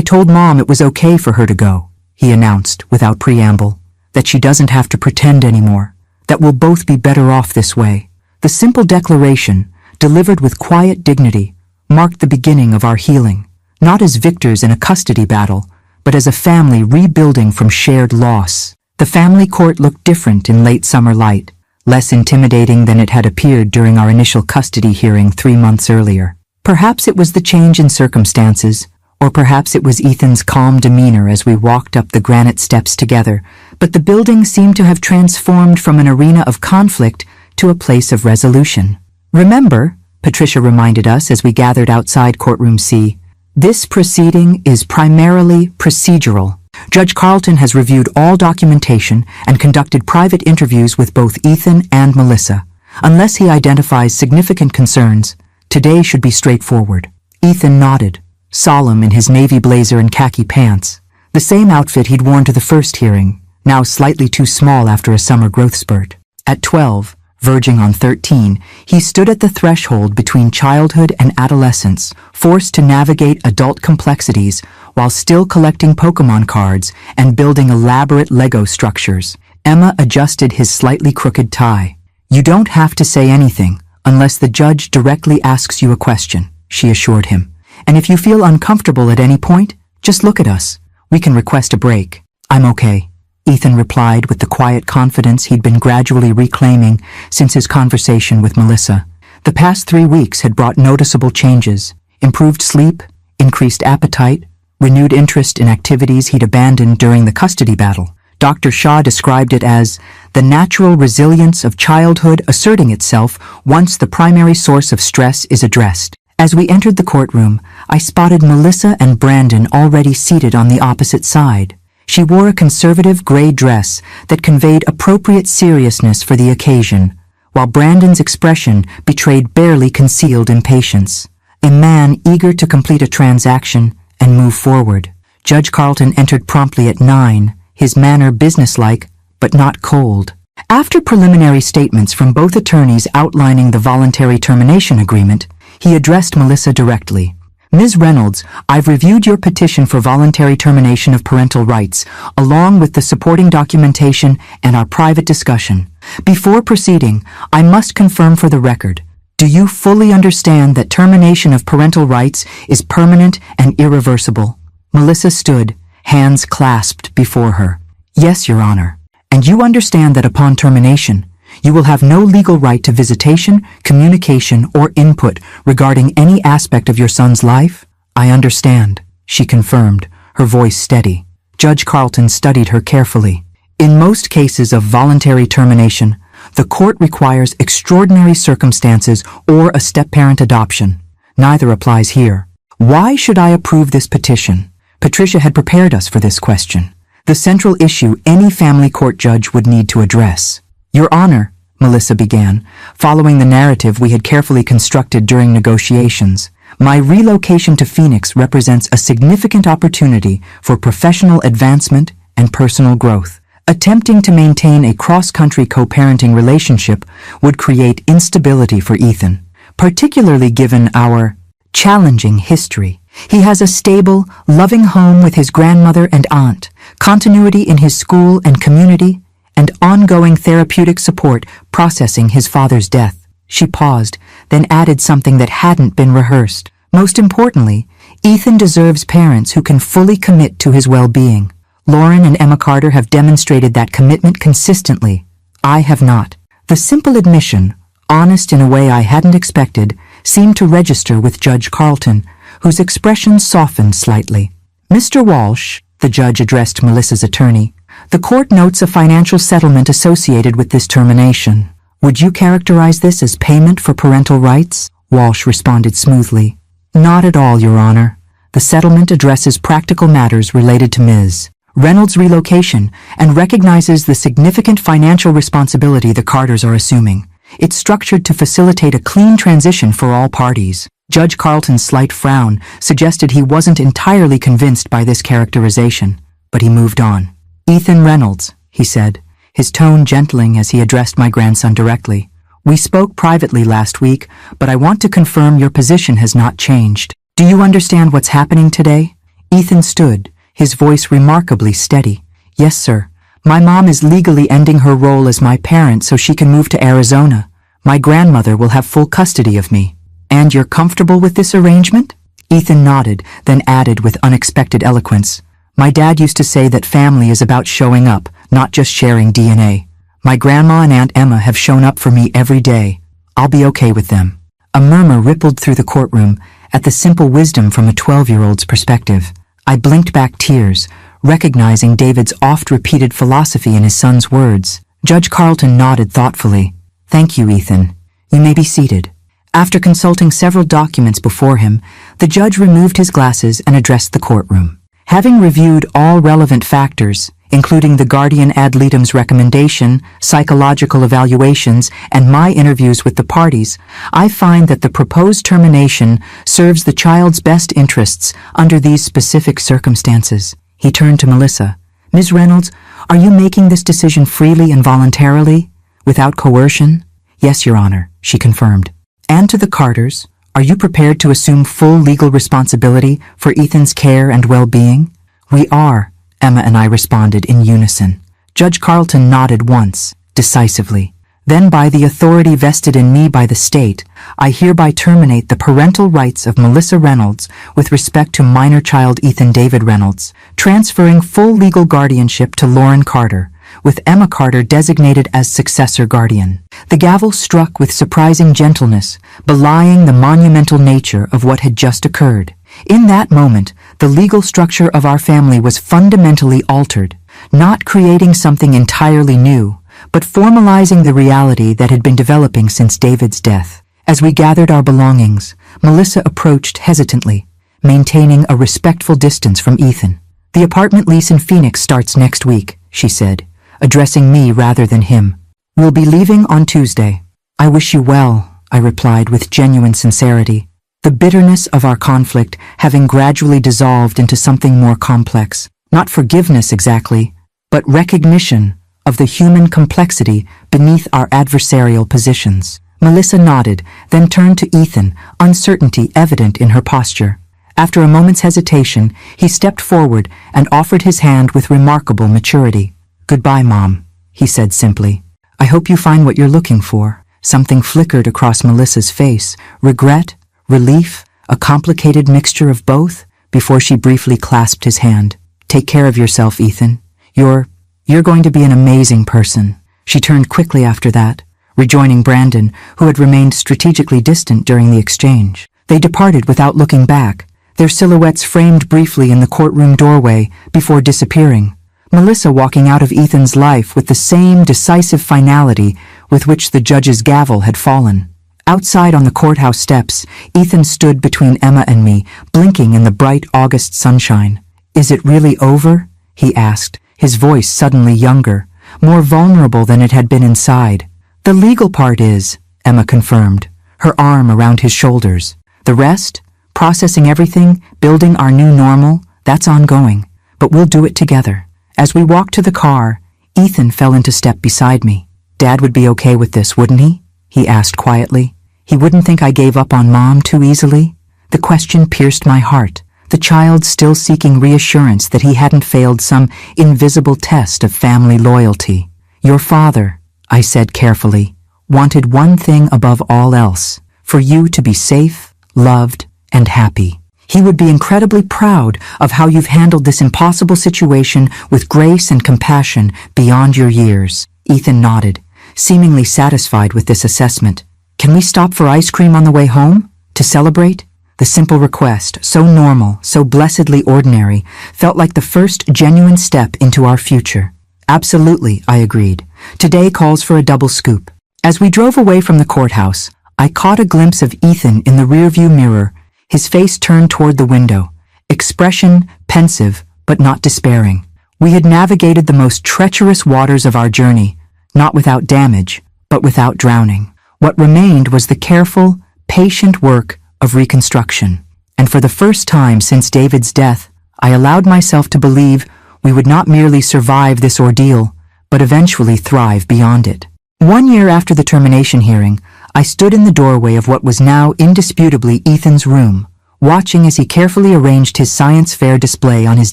told Mom it was okay for her to go," he announced without preamble, "that she doesn't have to pretend anymore, that we'll both be better off this way." The simple declaration, delivered with quiet dignity, marked the beginning of our healing, not as victors in a custody battle, but as a family rebuilding from shared loss. The family court looked different in late summer light, less intimidating than it had appeared during our initial custody hearing 3 months earlier. Perhaps it was the change in circumstances, or perhaps it was Ethan's calm demeanor as we walked up the granite steps together, but the building seemed to have transformed from an arena of conflict to a place of resolution. "Remember," Patricia reminded us as we gathered outside courtroom C, "this proceeding is primarily procedural. Judge Carlton has reviewed all documentation and conducted private interviews with both Ethan and Melissa. Unless he identifies significant concerns, Today should be straightforward. Ethan nodded, solemn in his navy blazer and khaki pants, the same outfit he'd worn to the first hearing, now slightly too small after a summer growth spurt. At 12, verging on 13, he stood at the threshold between childhood and adolescence, forced to navigate adult complexities while still collecting Pokemon cards and building elaborate Lego structures. Emma adjusted his slightly crooked tie. "You don't have to say anything unless the judge directly asks you a question," she assured him. "And if you feel uncomfortable at any point, just look at us. We can request a break." "I'm okay," Ethan replied with the quiet confidence he'd been gradually reclaiming since his conversation with Melissa. The past 3 weeks had brought noticeable changes: improved sleep, increased appetite, renewed interest in activities he'd abandoned during the custody battle. Dr. Shaw described it as the natural resilience of childhood asserting itself once the primary source of stress is addressed. As we entered the courtroom, I spotted Melissa and Brandon already seated on the opposite side. She wore a conservative gray dress that conveyed appropriate seriousness for the occasion, while Brandon's expression betrayed barely concealed impatience. A man eager to complete a transaction and move forward. Judge Carlton entered promptly at 9, his manner businesslike, but not cold. After preliminary statements from both attorneys outlining the voluntary termination agreement, he addressed Melissa directly. "Ms. Reynolds, I've reviewed your petition for voluntary termination of parental rights, along with the supporting documentation and our private discussion. Before proceeding, I must confirm for the record, do you fully understand that termination of parental rights is permanent and irreversible?" Melissa stood, hands clasped before her. "Yes, Your Honor. And you understand that upon termination, you will have no legal right to visitation, communication, or input regarding any aspect of your son's life?" "I understand," she confirmed, her voice steady. Judge Carlton studied her carefully. "In most cases of voluntary termination, the court requires extraordinary circumstances or a step-parent adoption. Neither applies here. Why should I approve this petition?" Patricia had prepared us for this question, the central issue any family court judge would need to address. "Your Honor," Melissa began, following the narrative we had carefully constructed during negotiations, "my relocation to Phoenix represents a significant opportunity for professional advancement and personal growth. Attempting to maintain a cross-country co-parenting relationship would create instability for Ethan, particularly given our challenging history. He has a stable, loving home with his grandmother and aunt, continuity in his school and community, and ongoing therapeutic support processing his father's death." She paused, then added something that hadn't been rehearsed. "Most importantly, Ethan deserves parents who can fully commit to his well-being. Lauren and Emma Carter have demonstrated that commitment consistently. I have not." The simple admission, honest in a way I hadn't expected, seemed to register with Judge Carlton, whose expression softened slightly. "Mr. Walsh," the judge addressed Melissa's attorney, "the court notes a financial settlement associated with this termination. Would you characterize this as payment for parental rights?" Walsh responded smoothly. "Not at all, Your Honor. The settlement addresses practical matters related to Ms. Reynolds' relocation and recognizes the significant financial responsibility the Carters are assuming. It's structured to facilitate a clean transition for all parties." Judge Carlton's slight frown suggested he wasn't entirely convinced by this characterization, but he moved on. "Ethan Reynolds," he said, his tone gentling as he addressed my grandson directly. "We spoke privately last week, but I want to confirm your position has not changed. Do you understand what's happening today?" Ethan stood, his voice remarkably steady. "Yes, sir. My mom is legally ending her role as my parent so she can move to Arizona. My grandmother will have full custody of me." "And you're comfortable with this arrangement?" Ethan nodded, then added with unexpected eloquence, "My dad used to say that family is about showing up, not just sharing DNA. My grandma and Aunt Emma have shown up for me every day. I'll be okay with them." A murmur rippled through the courtroom at the simple wisdom from a 12-year-old's perspective. I blinked back tears, recognizing David's oft-repeated philosophy in his son's words. Judge Carlton nodded thoughtfully. "Thank you, Ethan. You may be seated." After consulting several documents before him, the judge removed his glasses and addressed the courtroom. Having reviewed all relevant factors, including the guardian ad litem's recommendation, psychological evaluations, and my interviews with the parties, I find that the proposed termination serves the child's best interests under these specific circumstances. He turned to Melissa. Ms. Reynolds, are you making this decision freely and voluntarily, without coercion? Yes, Your Honor, she confirmed. And to the Carters, are you prepared to assume full legal responsibility for Ethan's care and well-being? We are, Emma and I responded in unison. Judge Carlton nodded once, decisively. Then, by the authority vested in me by the state, I hereby terminate the parental rights of Melissa Reynolds with respect to minor child Ethan David Reynolds, transferring full legal guardianship to Lauren Carter, with Emma Carter designated as successor guardian. The gavel struck with surprising gentleness, belying the monumental nature of what had just occurred. In that moment, the legal structure of our family was fundamentally altered, not creating something entirely new, but formalizing the reality that had been developing since David's death. As we gathered our belongings, Melissa approached hesitantly, maintaining a respectful distance from Ethan. The apartment lease in Phoenix starts next week, she said, addressing me rather than him. We'll be leaving on Tuesday. I wish you well, I replied with genuine sincerity, the bitterness of our conflict having gradually dissolved into something more complex. Not forgiveness exactly, but recognition of the human complexity beneath our adversarial positions. Melissa nodded, then turned to Ethan, uncertainty evident in her posture. After a moment's hesitation, he stepped forward and offered his hand with remarkable maturity. Goodbye, Mom, he said simply. I hope you find what you're looking for. Something flickered across Melissa's face, regret, relief, a complicated mixture of both, before she briefly clasped his hand. Take care of yourself, Ethan. You're going to be an amazing person. She turned quickly after that, rejoining Brandon, who had remained strategically distant during the exchange. They departed without looking back, their silhouettes framed briefly in the courtroom doorway before disappearing. Melissa walking out of Ethan's life with the same decisive finality with which the judge's gavel had fallen. Outside on the courthouse steps, Ethan stood between Emma and me, blinking in the bright August sunshine. Is it really over? He asked, his voice suddenly younger, more vulnerable than it had been inside. The legal part is, Emma confirmed, her arm around his shoulders. The rest, processing everything, building our new normal, that's ongoing, but we'll do it together. As we walked to the car, Ethan fell into step beside me. Dad would be okay with this, wouldn't he? He asked quietly. He wouldn't think I gave up on Mom too easily? The question pierced my heart, the child still seeking reassurance that he hadn't failed some invisible test of family loyalty. Your father, I said carefully, wanted one thing above all else, for you to be safe, loved, and happy. He would be incredibly proud of how you've handled this impossible situation with grace and compassion beyond your years. Ethan nodded, seemingly satisfied with this assessment. Can we stop for ice cream on the way home? To celebrate? The simple request, so normal, so blessedly ordinary, felt like the first genuine step into our future. Absolutely, I agreed. Today calls for a double scoop. As we drove away from the courthouse, I caught a glimpse of Ethan in the rearview mirror, his face turned toward the window, expression pensive but not despairing. We had navigated the most treacherous waters of our journey, not without damage, but without drowning. What remained was the careful, patient work of reconstruction. And for the first time since David's death, I allowed myself to believe we would not merely survive this ordeal, but eventually thrive beyond it. 1 year after the termination hearing, I stood in the doorway of what was now indisputably Ethan's room, watching as he carefully arranged his science fair display on his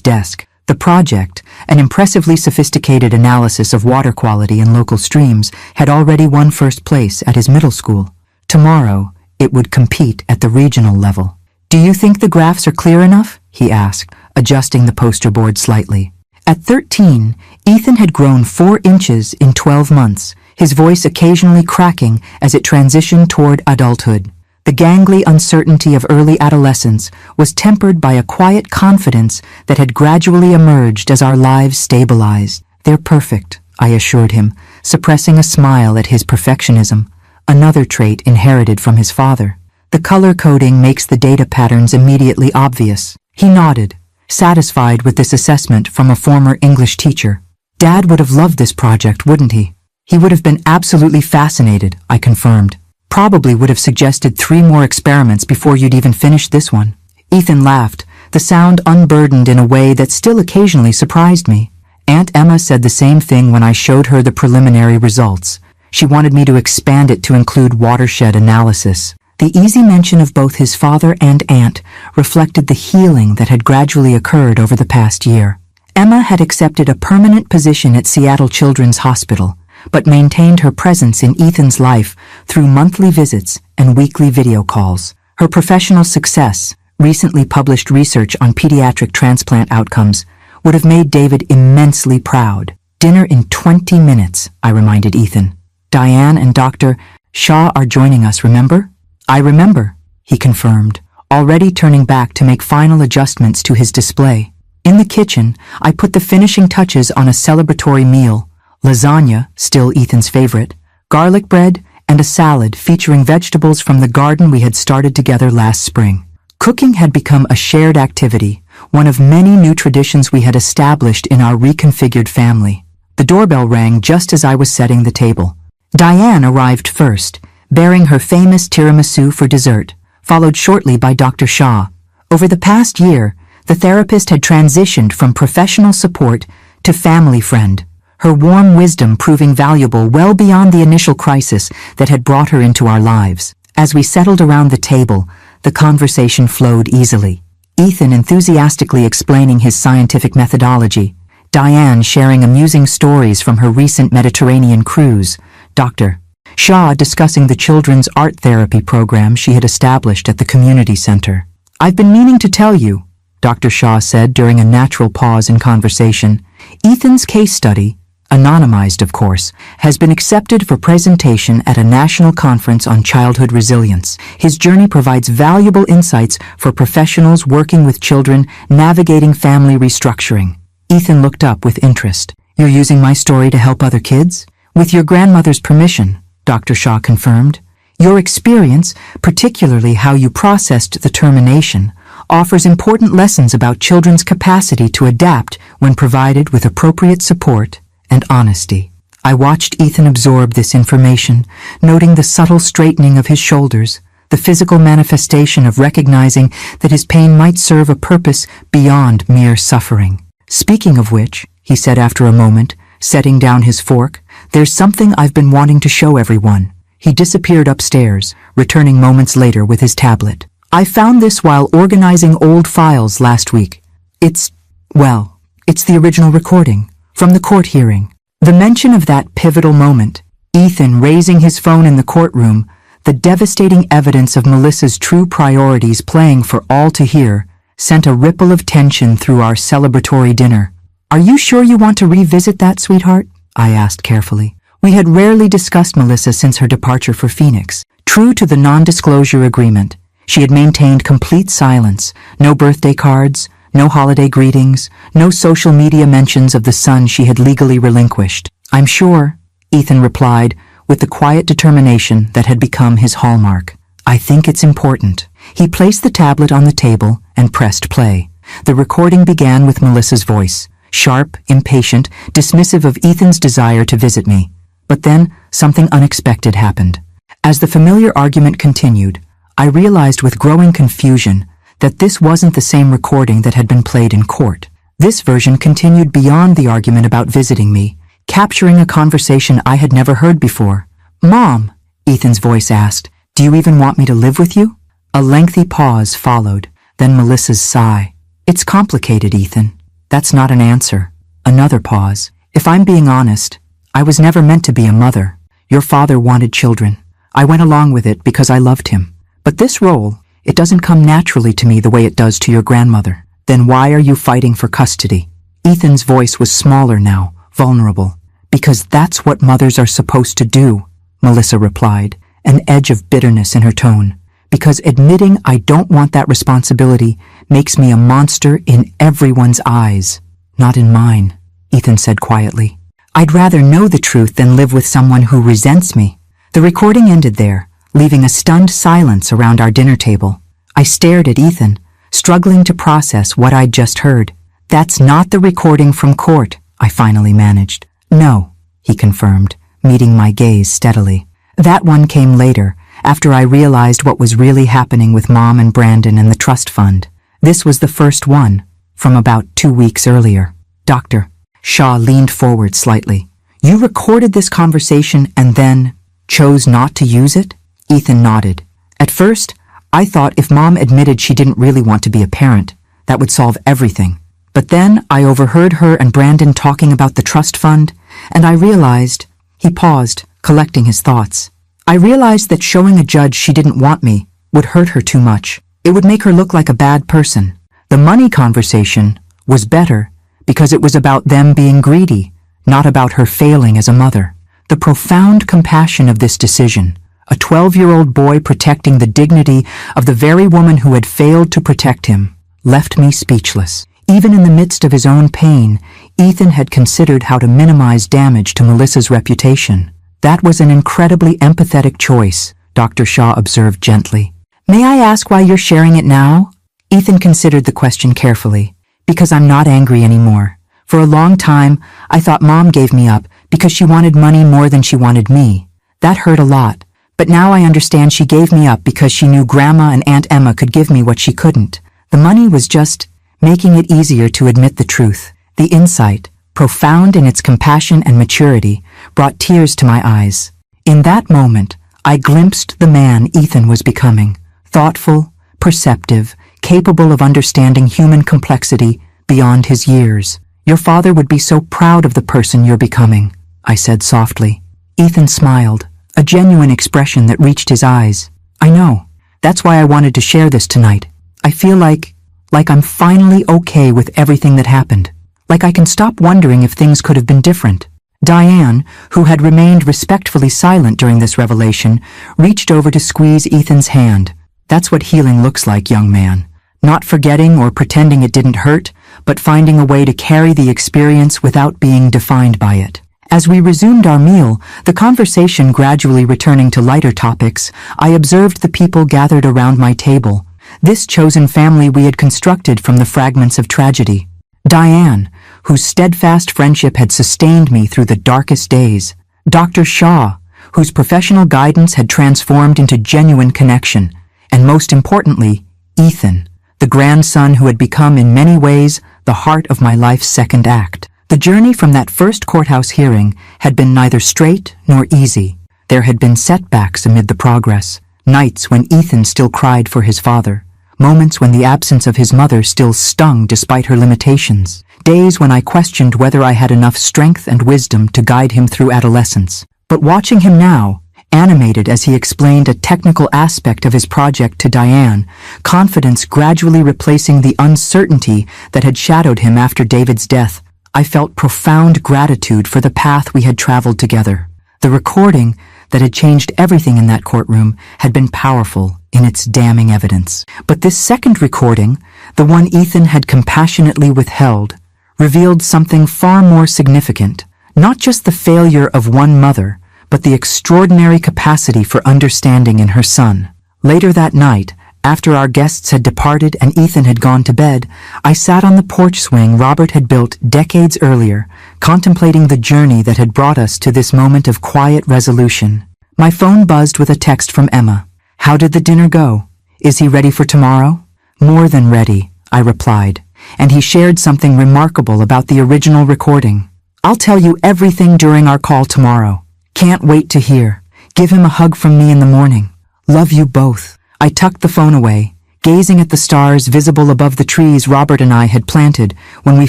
desk. The project, an impressively sophisticated analysis of water quality in local streams, had already won first place at his middle school. Tomorrow, it would compete at the regional level. Do you think the graphs are clear enough? He asked, adjusting the poster board slightly. At 13, Ethan had grown 4 inches in 12 months, his voice occasionally cracking as it transitioned toward adulthood. The gangly uncertainty of early adolescence was tempered by a quiet confidence that had gradually emerged as our lives stabilized. They're perfect, I assured him, suppressing a smile at his perfectionism, another trait inherited from his father. The color coding makes the data patterns immediately obvious. He nodded, satisfied with this assessment from a former English teacher. Dad would have loved this project, wouldn't he? He would have been absolutely fascinated, I confirmed. Probably would have suggested 3 more experiments before you'd even finished this one. Ethan laughed, the sound unburdened in a way that still occasionally surprised me. Aunt Emma said the same thing when I showed her the preliminary results. She wanted me to expand it to include watershed analysis. The easy mention of both his father and aunt reflected the healing that had gradually occurred over the past year. Emma had accepted a permanent position at Seattle Children's Hospital, but maintained her presence in Ethan's life through monthly visits and weekly video calls. Her professional success, recently published research on pediatric transplant outcomes, would have made David immensely proud. Dinner in 20 minutes, I reminded Ethan. Diane and Dr. Shaw are joining us, remember? I remember, he confirmed, already turning back to make final adjustments to his display. In the kitchen, I put the finishing touches on a celebratory meal, lasagna, still Ethan's favorite, garlic bread, and a salad featuring vegetables from the garden we had started together last spring. Cooking had become a shared activity, one of many new traditions we had established in our reconfigured family. The doorbell rang just as I was setting the table. Diane arrived first, bearing her famous tiramisu for dessert, followed shortly by Dr. Shaw. Over the past year, the therapist had transitioned from professional support to family friend, her warm wisdom proving valuable well beyond the initial crisis that had brought her into our lives. As we settled around the table, the conversation flowed easily. Ethan enthusiastically explaining his scientific methodology, Diane sharing amusing stories from her recent Mediterranean cruise, Dr. Shaw discussing the children's art therapy program she had established at the community center. "I've been meaning to tell you," Dr. Shaw said during a natural pause in conversation. "Ethan's case study, anonymized of course, has been accepted for presentation at a national conference on childhood resilience. His journey provides valuable insights for professionals working with children navigating family restructuring." Ethan looked up with interest. "You're using my story to help other kids?" "With your grandmother's permission," Dr. Shaw confirmed. "Your experience, particularly how you processed the termination, offers important lessons about children's capacity to adapt when provided with appropriate support and honesty." I watched Ethan absorb this information, noting the subtle straightening of his shoulders, the physical manifestation of recognizing that his pain might serve a purpose beyond mere suffering. "Speaking of which," he said after a moment, setting down his fork, "there's something I've been wanting to show everyone." He disappeared upstairs, returning moments later with his tablet. "I found this while organizing old files last week. It's the original recording from the court hearing. The mention of that pivotal moment, Ethan raising his phone in the courtroom, the devastating evidence of Melissa's true priorities playing for all to hear, sent a ripple of tension through our celebratory dinner. "Are you sure you want to revisit that, sweetheart?" I asked carefully. We had rarely discussed Melissa since her departure for Phoenix. True to the non-disclosure agreement, she had maintained complete silence, no birthday cards, no holiday greetings, no social media mentions of the son she had legally relinquished. "I'm sure," Ethan replied, with the quiet determination that had become his hallmark. "I think it's important." He placed the tablet on the table and pressed play. The recording began with Melissa's voice, sharp, impatient, dismissive of Ethan's desire to visit me. But then, something unexpected happened. As the familiar argument continued, I realized with growing confusion that this wasn't the same recording that had been played in court. This version continued beyond the argument about visiting me, capturing a conversation I had never heard before. "Mom," Ethan's voice asked, "do you even want me to live with you?" A lengthy pause followed, then Melissa's sigh. "It's complicated, Ethan." "That's not an answer." Another pause. "If I'm being honest, I was never meant to be a mother. Your father wanted children. I went along with it because I loved him. But this role, it doesn't come naturally to me the way it does to your grandmother. Then why are you fighting for custody?" Ethan's voice was smaller now, vulnerable. "Because that's what mothers are supposed to do," Melissa replied, an edge of bitterness in her tone. "Because admitting I don't want that responsibility makes me a monster in everyone's eyes, not in mine," Ethan said quietly. "I'd rather know the truth than live with someone who resents me." The recording ended there, leaving a stunned silence around our dinner table. I stared at Ethan, struggling to process what I'd just heard. "That's not the recording from court," I finally managed. No, he confirmed, meeting my gaze steadily. That one came later, after I realized what was really happening with Mom and Brandon and the trust fund. This was the first one, from about 2 weeks earlier. Dr. Shaw leaned forward slightly. You recorded this conversation and then chose not to use it? Ethan nodded. At first, I thought if Mom admitted she didn't really want to be a parent, that would solve everything. But then I overheard her and Brandon talking about the trust fund, and I realized— He paused, collecting his thoughts. I realized that showing a judge she didn't want me would hurt her too much. It would make her look like a bad person. The money conversation was better because it was about them being greedy, not about her failing as a mother. The profound compassion of this decision, a 12-year-old boy protecting the dignity of the very woman who had failed to protect him, left me speechless. Even in the midst of his own pain, Ethan had considered how to minimize damage to Melissa's reputation. That was an incredibly empathetic choice, Dr. Shaw observed gently. May I ask why you're sharing it now? Ethan considered the question carefully. Because I'm not angry anymore. For a long time, I thought Mom gave me up because she wanted money more than she wanted me. That hurt a lot. But now I understand she gave me up because she knew Grandma and Aunt Emma could give me what she couldn't. The money was just making it easier to admit the truth. The insight, profound in its compassion and maturity, brought tears to my eyes. In that moment, I glimpsed the man Ethan was becoming. Thoughtful, perceptive, capable of understanding human complexity beyond his years. Your father would be so proud of the person you're becoming, I said softly. Ethan smiled, a genuine expression that reached his eyes. I know. That's why I wanted to share this tonight. I feel like I'm finally okay with everything that happened. Like I can stop wondering if things could have been different. Diane, who had remained respectfully silent during this revelation, reached over to squeeze Ethan's hand. That's what healing looks like, young man. Not forgetting or pretending it didn't hurt, but finding a way to carry the experience without being defined by it. As we resumed our meal, the conversation gradually returning to lighter topics, I observed the people gathered around my table. This chosen family we had constructed from the fragments of tragedy. Diane, whose steadfast friendship had sustained me through the darkest days. Dr. Shaw, whose professional guidance had transformed into genuine connection. And most importantly, Ethan, the grandson who had become in many ways the heart of my life's second act. The journey from that first courthouse hearing had been neither straight nor easy. There had been setbacks amid the progress, nights when Ethan still cried for his father, moments when the absence of his mother still stung despite her limitations, days when I questioned whether I had enough strength and wisdom to guide him through adolescence. But watching him now, animated as he explained a technical aspect of his project to Diane, confidence gradually replacing the uncertainty that had shadowed him after David's death, I felt profound gratitude for the path we had traveled together. The recording that had changed everything in that courtroom had been powerful in its damning evidence. But this second recording, the one Ethan had compassionately withheld, revealed something far more significant. Not just the failure of one mother, but the extraordinary capacity for understanding in her son. Later that night, after our guests had departed and Ethan had gone to bed, I sat on the porch swing Robert had built decades earlier, contemplating the journey that had brought us to this moment of quiet resolution. My phone buzzed with a text from Emma. How did the dinner go? Is he ready for tomorrow? More than ready, I replied, and he shared something remarkable about the original recording. I'll tell you everything during our call tomorrow. Can't wait to hear. Give him a hug from me in the morning. Love you both. I tucked the phone away, gazing at the stars visible above the trees Robert and I had planted when we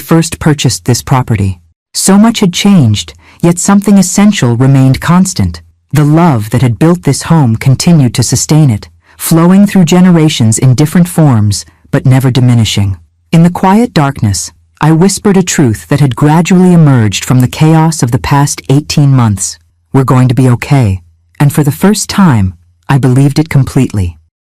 first purchased this property. So much had changed, yet something essential remained constant. The love that had built this home continued to sustain it, flowing through generations in different forms, but never diminishing. In the quiet darkness, I whispered a truth that had gradually emerged from the chaos of the past 18 months. We're going to be okay. And for the first time, I believed it completely.